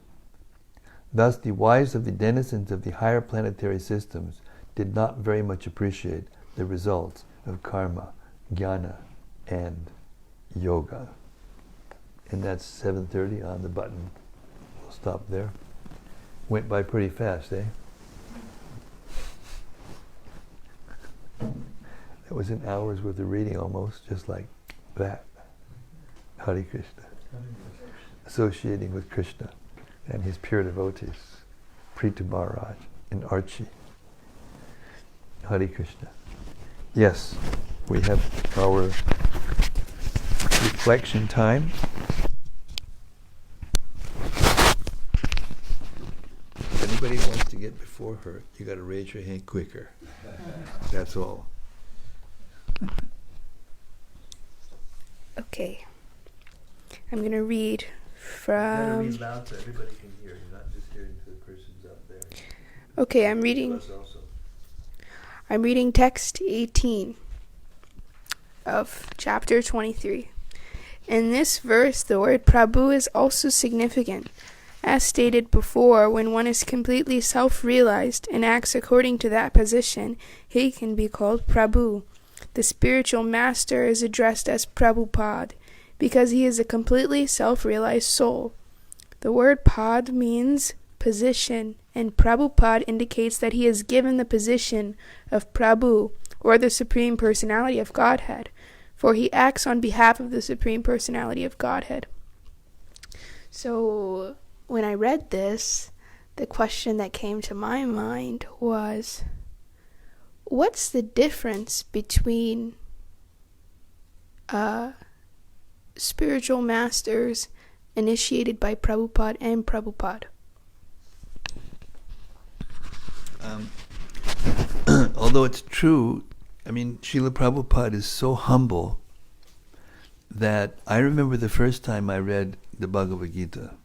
Thus, the wives of the denizens of the higher planetary systems did not very much appreciate the results of karma, jnana, and yoga. And that's 7:30 on the button. We'll stop there. Went by pretty fast, eh? That was an hour's worth of reading almost, just like that. Hare Krishna. Associating with Krishna and his pure devotees, Prthu Maharaj and Archie. Hare Krishna. Yes, we have our reflection time. If anybody wants to get before her, you got to raise your hand quicker. That's all. Okay. I'm going to read You got to from... read loud so everybody can hear. You're not just hearing to the persons up there. Okay, I'm reading text 18 of chapter 23. In this verse, the word Prabhu is also significant. As stated before, when one is completely self-realized and acts according to that position, he can be called Prabhu. The spiritual master is addressed as Prabhupada because he is a completely self-realized soul. The word Pad means position, and Prabhupada indicates that he is given the position of Prabhu, or the Supreme Personality of Godhead, for he acts on behalf of the Supreme Personality of Godhead. So, when I read this, the question that came to my mind was, what's the difference between spiritual masters initiated by Prabhupada and Prabhupada? Although it's true, I mean, Srila Prabhupada is so humble that I remember the first time I read the Bhagavad Gita,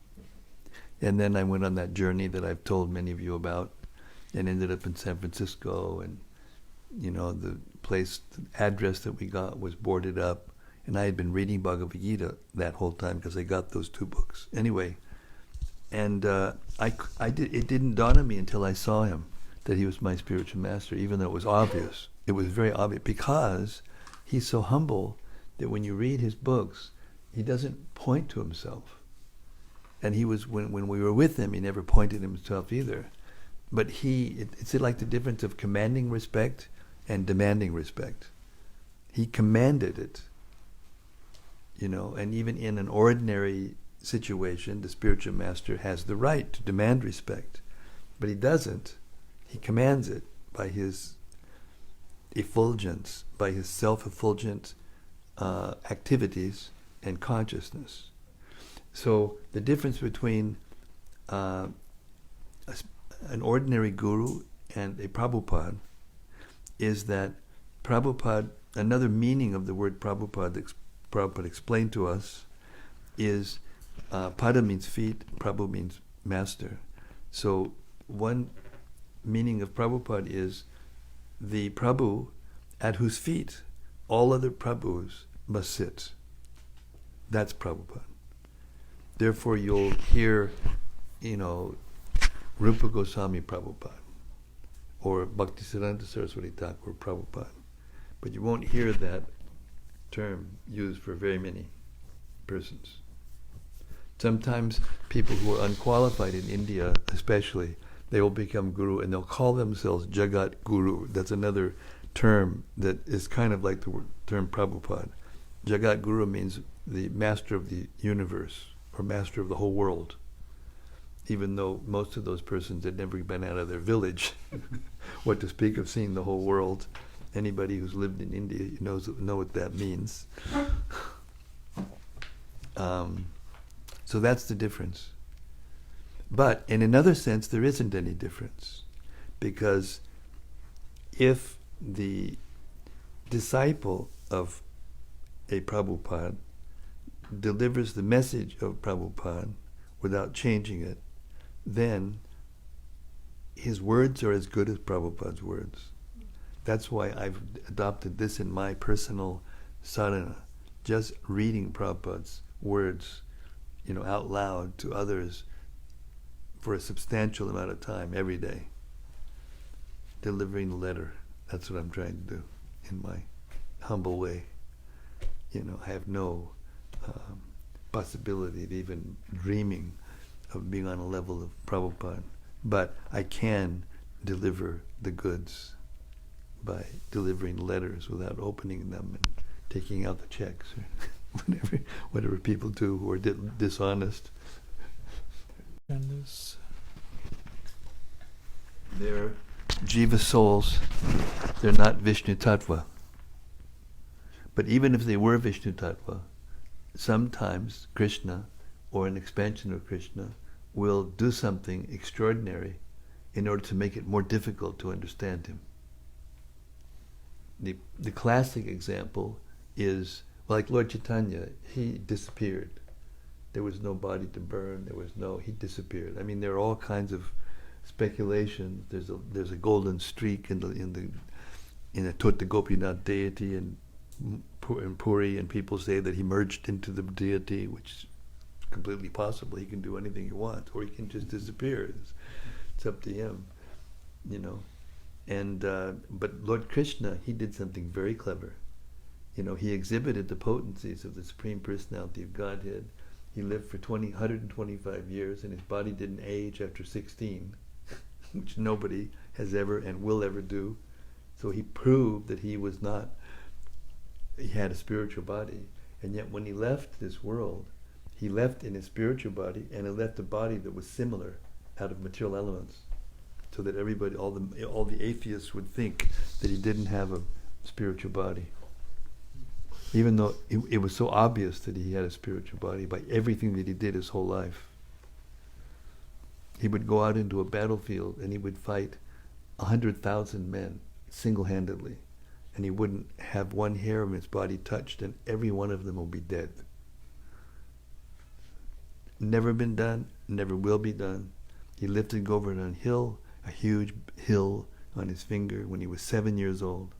and then I went on that journey that I've told many of you about, and ended up in San Francisco, and the address that we got was boarded up, And I had been reading Bhagavad Gita that whole time because I got those two books. Anyway, and it didn't dawn on me until I saw him that he was my spiritual master, even though it was obvious. It was very obvious because he's so humble that when you read his books, he doesn't point to himself. And he was, when we were with him, he never pointed himself either. But it's like the difference of commanding respect and demanding respect. He commanded it, and even in an ordinary situation, the spiritual master has the right to demand respect. But he doesn't. He commands it by his effulgence, by his self-effulgent activities and consciousness. So the difference between an ordinary guru and a Prabhupada is that Prabhupada, another meaning of the word Prabhupada that Prabhupada explained to us is Pada means feet, Prabhu means master. So one meaning of Prabhupada is the Prabhu at whose feet all other Prabhus must sit. That's Prabhupada. Therefore you'll hear, Rupa Goswami Prabhupada or Bhaktisiddhanta Saraswati Thakur Prabhupada. But you won't hear that term used for very many persons. Sometimes people who are unqualified in India especially, they will become guru and they'll call themselves Jagat Guru. That's another term that is kind of like the term Prabhupada. Jagat Guru means the master of the universe or master of the whole world, even though most of those persons had never been out of their village. What to speak of seeing the whole world. Anybody who's lived in India know what that means. So that's the difference. But in another sense, there isn't any difference. Because if the disciple of a Prabhupada delivers the message of Prabhupada without changing it, then his words are as good as Prabhupada's words. That's why I've adopted this in my personal sadhana, just reading Prabhupada's words, out loud to others for a substantial amount of time every day. Delivering the letter. That's what I'm trying to do in my humble way. I have no possibility of even dreaming of being on a level of Prabhupada. But I can deliver the goods by delivering letters without opening them and taking out the checks or whatever people do who are dishonest. They're jiva souls. They're not Vishnu Tattva. But even if they were Vishnu Tattva, sometimes Krishna or an expansion of Krishna will do something extraordinary in order to make it more difficult to understand him. The classic example is, like Lord Chaitanya, he disappeared. There was no body to burn, he disappeared. I mean, there are all kinds of speculations. There's a golden streak in a Tota Gopinath deity in Puri, and people say that he merged into the deity, which is completely possible. He can do anything he wants, or he can just disappear. It's up to him, And but Lord Krishna, he did something very clever. He exhibited the potencies of the Supreme Personality of Godhead. He lived for 125 years, and his body didn't age after 16, which nobody has ever and will ever do. So he proved that he had a spiritual body. And yet when he left this world, he left in his spiritual body, and he left a body that was similar out of material elements, so that everybody, all the atheists would think that he didn't have a spiritual body. Even though it was so obvious that he had a spiritual body by everything that he did his whole life. He would go out into a battlefield and he would fight 100,000 men single-handedly, and he wouldn't have one hair of his body touched, and every one of them will be dead. Never been done, never will be done. He lifted Govardhan Hill, a huge hill, on his finger when he was 7 years old.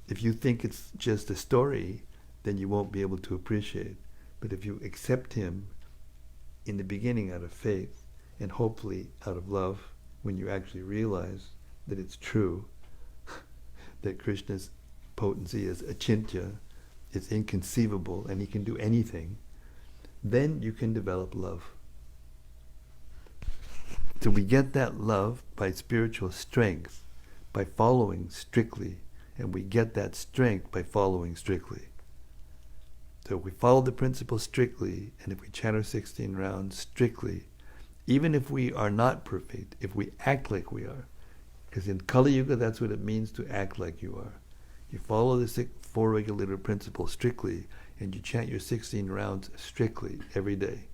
If you think it's just a story, then you won't be able to appreciate. But if you accept him in the beginning out of faith, and hopefully out of love, when you actually realize that it's true, that Krishna's potency is achintya, it's inconceivable, and he can do anything, then you can develop love. So we get that love by spiritual strength, by following strictly, and we get that strength by following strictly. So if we follow the principle strictly, and if we chant our 16 rounds strictly, even if we are not perfect, if we act like we are, because in Kali Yuga that's what it means to act like you are. You follow the 4 regulative principles strictly, and you chant your 16 rounds strictly every day.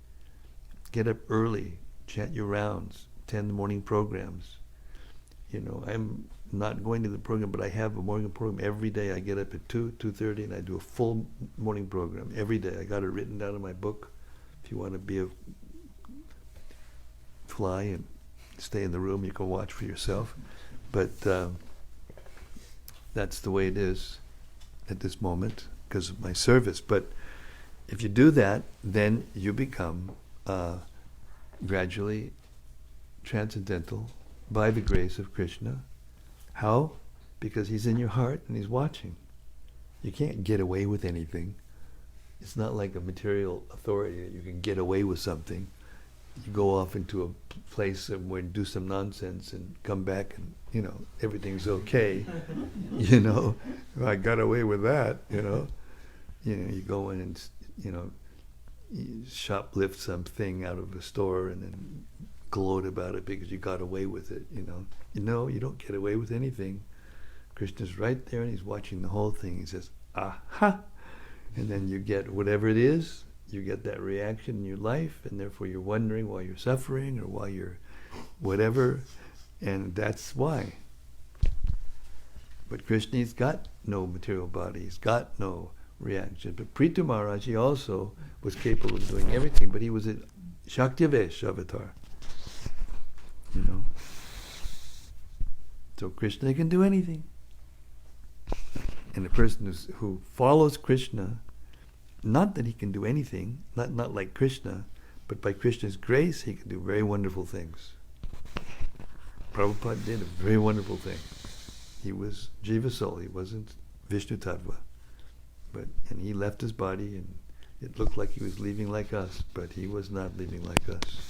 Get up early, chant your rounds, attend the morning programs. You know, I'm not going to the program, but I have a morning program every day. I get up at 2:30, and I do a full morning program every day. I got it written down in my book. If you want to be a fly and stay in the room, you can watch for yourself. But that's the way it is at this moment because of my service. But if you do that, then you become gradually transcendental by the grace of Krishna. How? Because he's in your heart and he's watching. You can't get away with anything. It's not like a material authority that you can get away with something. You go off into a place and do some nonsense and come back and, you know, everything's okay. You know, I got away with that, you know. You know, you go in and, you know, you shoplift something out of a store and then gloat about it because you got away with it, you know. You know, you don't get away with anything. Krishna's right there and he's watching the whole thing. He says, aha! And then you get whatever it is, you get that reaction in your life, and therefore you're wondering why you're suffering or why you're whatever, and that's why. But Krishna's got no material body, he's got no reaction. But Prthu Maharaj, he also was capable of doing everything, but he was a Shaktivesh avatar. You know? So Krishna can do anything. And a person who follows Krishna, not that he can do anything, not like Krishna, but by Krishna's grace he can do very wonderful things. Prabhupada did a very wonderful thing. He was Jiva Soul, he wasn't Vishnu Tattva. And he left his body and it looked like he was leaving like us, but he was not leaving like us.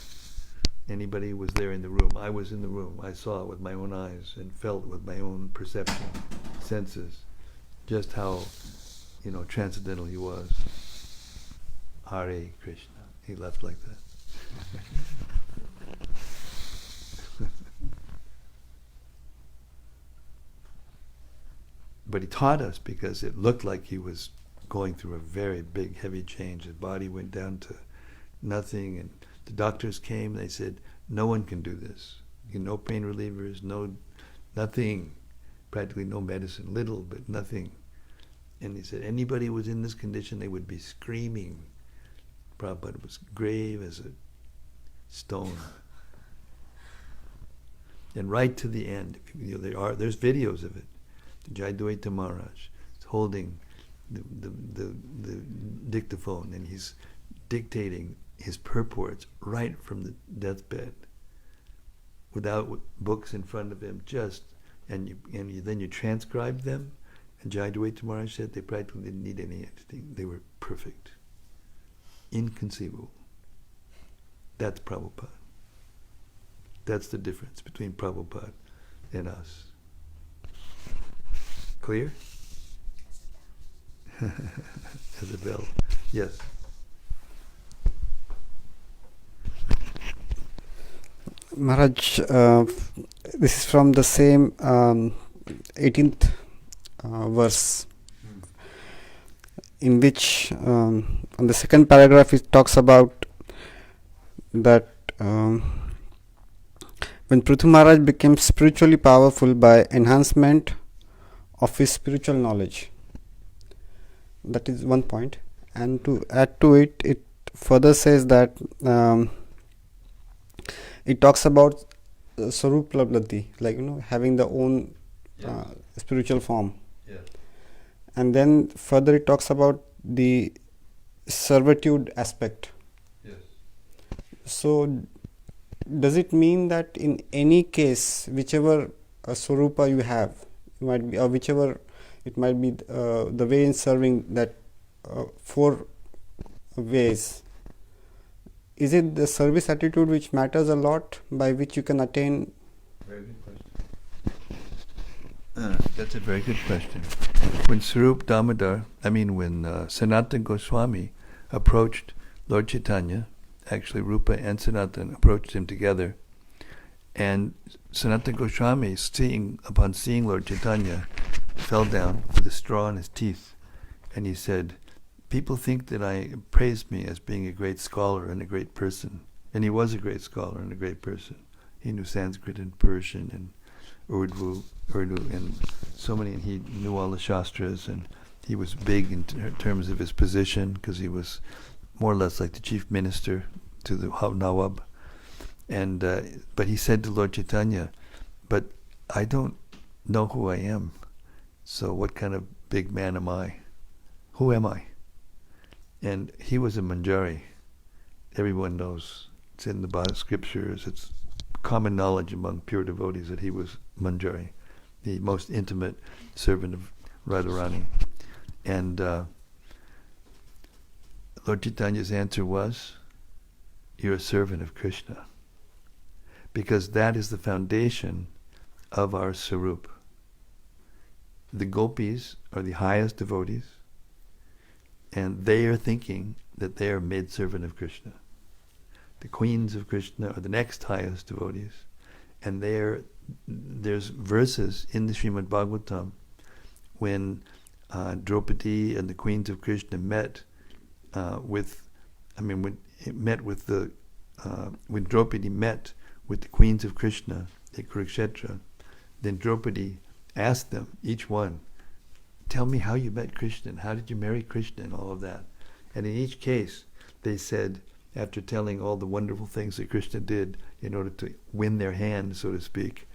Anybody who was there in the room, I was in the room, I saw it with my own eyes and felt with my own perception, senses, just how, you know, transcendental he was. Hare Krishna. He left like that. But he taught us because it looked like he was going through a very big, heavy change. His body went down to nothing, and the doctors came, they said, no one can do this. No pain relievers, nothing, practically no medicine, little, but nothing. And he said, anybody who was in this condition, they would be screaming. Prabhupada was grave as a stone. And right to the end, you know, there's videos of it. Jayadvaita Maharaj is holding the dictaphone and he's dictating his purports right from the deathbed, without books in front of him. Then you transcribe them. And Jayadvaita Maharaj said they practically didn't need anything. They were perfect, inconceivable. That's Prabhupada. That's the difference between Prabhupada and us. Clear? Isabel. Yes. Maharaj, this is from the same 18th verse, in which on the second paragraph it talks about that when Prthu Maharaj became spiritually powerful by enhancement of his spiritual knowledge. That is one point. And to add to it, it further says that it talks about Sarup Labdhati, like, you know, having the own spiritual form. Yeah. And then further it talks about the servitude aspect. Yes. So, does it mean that in any case, whichever swarupa you have, might be, or whichever it might be, the way in serving that 4 ways, is it the service attitude which matters a lot, by which you can attain? Very good question. That's a very good question. When Sanatana Goswami approached Lord Chaitanya, actually Rupa and Sanatana approached him together, and Sanatana Goswami, upon seeing Lord Chaitanya, fell down with a straw in his teeth, and he said, "People think that I praised me as being a great scholar and a great person," and he was a great scholar and a great person. He knew Sanskrit and Persian and Urdu, and so many, and he knew all the Shastras, and he was big in terms of his position, because he was more or less like the chief minister to the Nawab. And but he said to Lord Chaitanya, "But I don't know who I am, so what kind of big man am I? Who am I?" And he was a Manjari. Everyone knows. It's in the scriptures. It's common knowledge among pure devotees that he was Manjari, the most intimate servant of Radharani. And Lord Chaitanya's answer was, "You're a servant of Krishna." Because that is the foundation of our sarup. The gopis are the highest devotees, and they are thinking that they are made servant of Krishna. The queens of Krishna are the next highest devotees, and there's verses in the Srimad-Bhagavatam when Draupadi and the queens of Krishna when Draupadi met with the queens of Krishna at Kurukshetra, then Draupadi asked them, each one, "Tell me how you met Krishna, and how did you marry Krishna," and all of that. And in each case, they said, after telling all the wonderful things that Krishna did in order to win their hand, so to speak,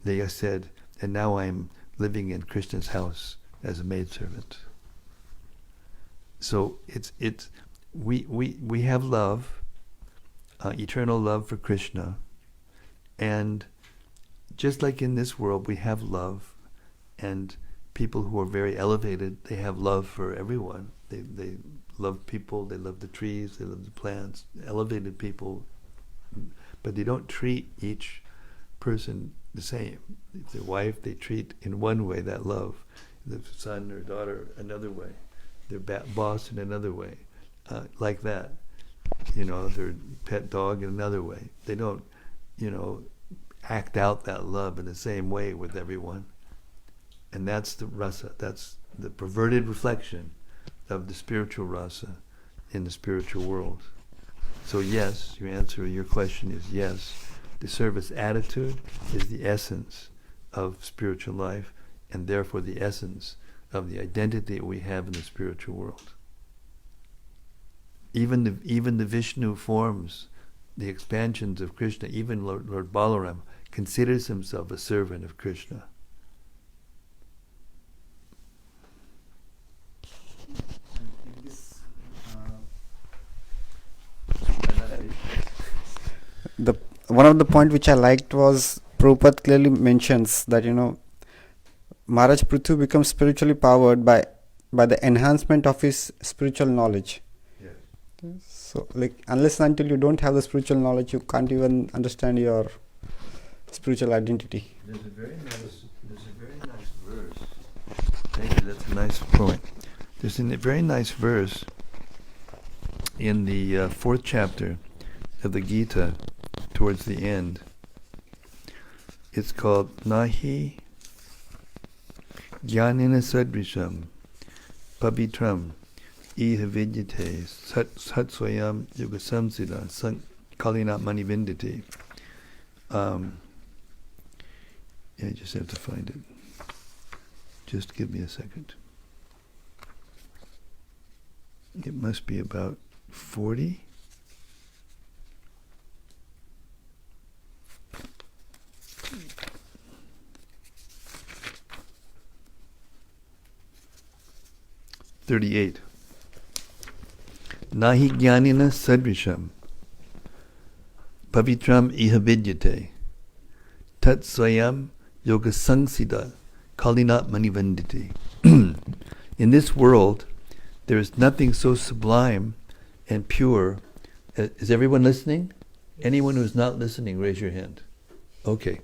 they said, "And now I'm living in Krishna's house as a maidservant." So we have love, eternal love for Krishna, and just like in this world we have love, and people who are very elevated, they have love for everyone. They love people, they love the trees, they love the plants, elevated people, but they don't treat each person the same. If their wife, they treat in one way, that love. The son or daughter, another way. Their boss in another way. Like that. Their pet dog in another way. They don't, act out that love in the same way with everyone. And that's the rasa, that's the perverted reflection of the spiritual rasa in the spiritual world. So yes, your question is yes. The service attitude is the essence of spiritual life, and therefore the essence of the identity that we have in the spiritual world. Even the Vishnu forms, the expansions of Krishna, even Lord Balaram considers himself a servant of Krishna. One of the point which I liked was Prabhupada clearly mentions that Maharaj Prthu becomes spiritually powered by the enhancement of his spiritual knowledge. Yes. So unless and until you don't have the spiritual knowledge, you can't even understand your spiritual identity. There's a very nice verse. Thank you, that's a nice point. There's a very nice verse in the 4th chapter of the Gita, towards the end. It's called Nahi Jnanina Sadrisham Pavitram Iha Vidyate Satswayam Yugasamsida Kalina Mani Vindati. I just have to find it. Just give me a second. It must be about 40. $38. Nahi jnanina sadrisham pavitram iha vidyate tat swayam yoga sangsida kalinat manivanditi. In this world, there is nothing so sublime and pure. Is everyone listening? Anyone who's not listening, raise your hand. Okay.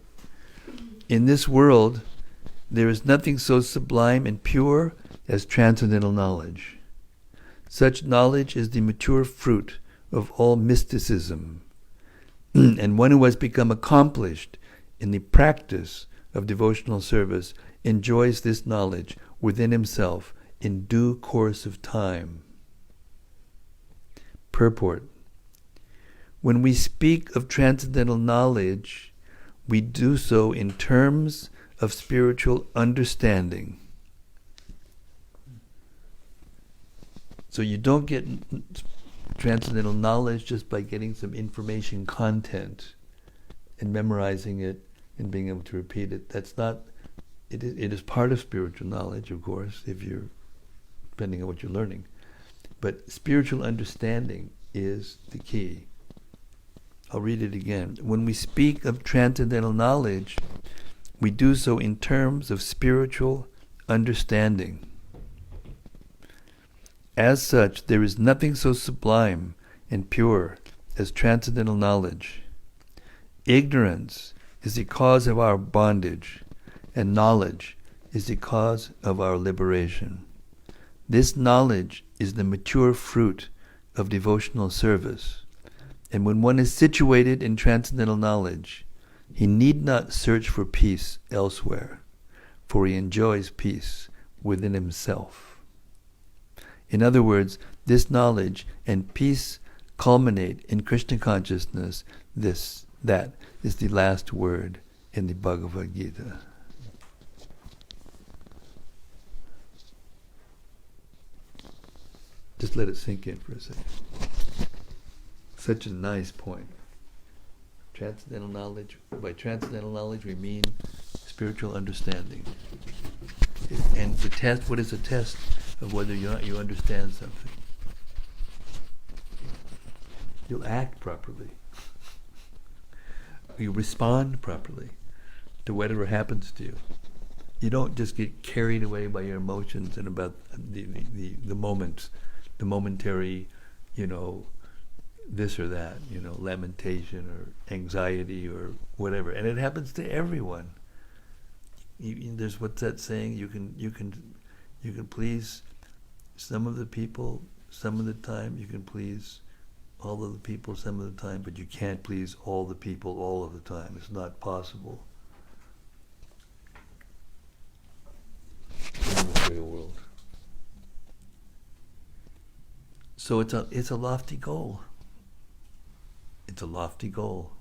In this world, there is nothing so sublime and pure as transcendental knowledge. Such knowledge is the mature fruit of all mysticism. And one who has become accomplished in the practice of devotional service enjoys this knowledge within himself in due course of time. Purport. When we speak of transcendental knowledge, we do so in terms of spiritual understanding. So you don't get transcendental knowledge just by getting some information content and memorizing it and being able to repeat it. That's not, it is part of spiritual knowledge, of course, if you're, depending on what you're learning. But spiritual understanding is the key. I'll read it again. When we speak of transcendental knowledge, we do so in terms of spiritual understanding. As such, there is nothing so sublime and pure as transcendental knowledge. Ignorance is the cause of our bondage, and knowledge is the cause of our liberation. This knowledge is the mature fruit of devotional service. And when one is situated in transcendental knowledge, he need not search for peace elsewhere, for he enjoys peace within himself. In other words, this knowledge and peace culminate in Krishna consciousness. That is the last word in the Bhagavad Gita. Just let it sink in for a second. Such a nice point. Transcendental knowledge. By transcendental knowledge, we mean spiritual understanding. And the test. What is the test of whether you understand something? You'll act properly. You respond properly to whatever happens to you. You don't just get carried away by your emotions and about the moment, the momentary, this or that, lamentation or anxiety or whatever. And it happens to everyone. There's what's that saying? You can please some of the people some of the time. You can please all of the people some of the time, but you can't please all the people all of the time. It's not possible in the material world. So it's a lofty goal. It's a lofty goal.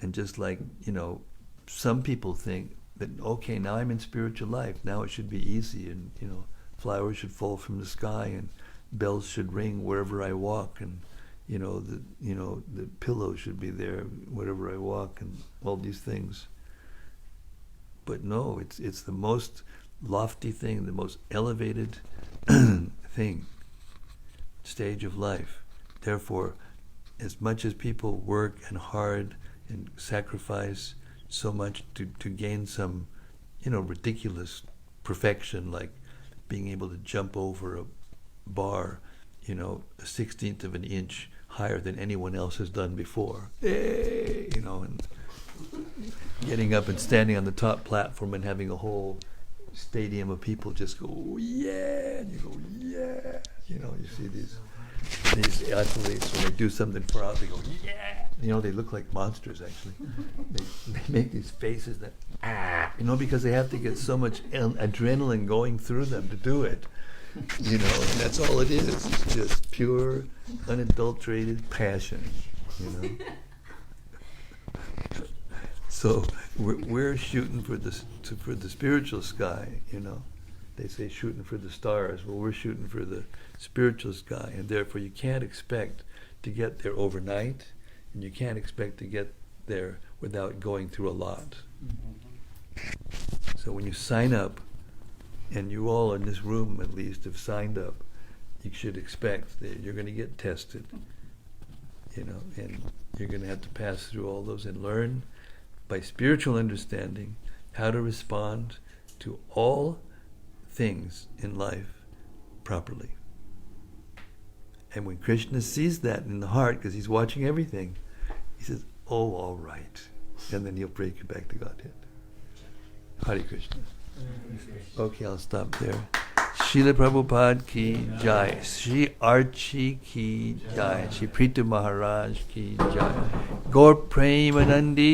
And just like, some people think that, okay, now I'm in spiritual life, now it should be easy, and, flowers should fall from the sky, and bells should ring wherever I walk, and, the pillow should be there wherever I walk, and all these things. But no, it's the most lofty thing, the most elevated thing, stage of life. Therefore, as much as people work and hard and sacrifice so much to gain some, ridiculous perfection, like being able to jump over a bar, a 1/16 of an inch higher than anyone else has done before, and getting up and standing on the top platform and having a whole stadium of people just go, oh, yeah, and you go, yeah. You see these athletes, when they do something for us, they go, yeah. They look like monsters, actually. They make these faces that, because they have to get so much adrenaline going through them to do it. And that's all it is. It's just pure, unadulterated passion, So we're shooting for the spiritual sky, They say shooting for the stars. Well, we're shooting for the spiritual sky, and therefore you can't expect to get there overnight, and you can't expect to get there without going through a lot. So when you sign up, and you all in this room at least have signed up you should expect that you're going to get tested, and you're going to have to pass through all those and learn by spiritual understanding how to respond to all things in life properly. And when Krishna sees that in the heart, because he's watching everything, he says, oh, all right. And then he'll break you back to Godhead. Hare Krishna. Okay, I'll stop there. Srila Prabhupada ki jai. Shri Archie ki jai. Shri Prthu Maharaj ki jai. Gaur Premanandi.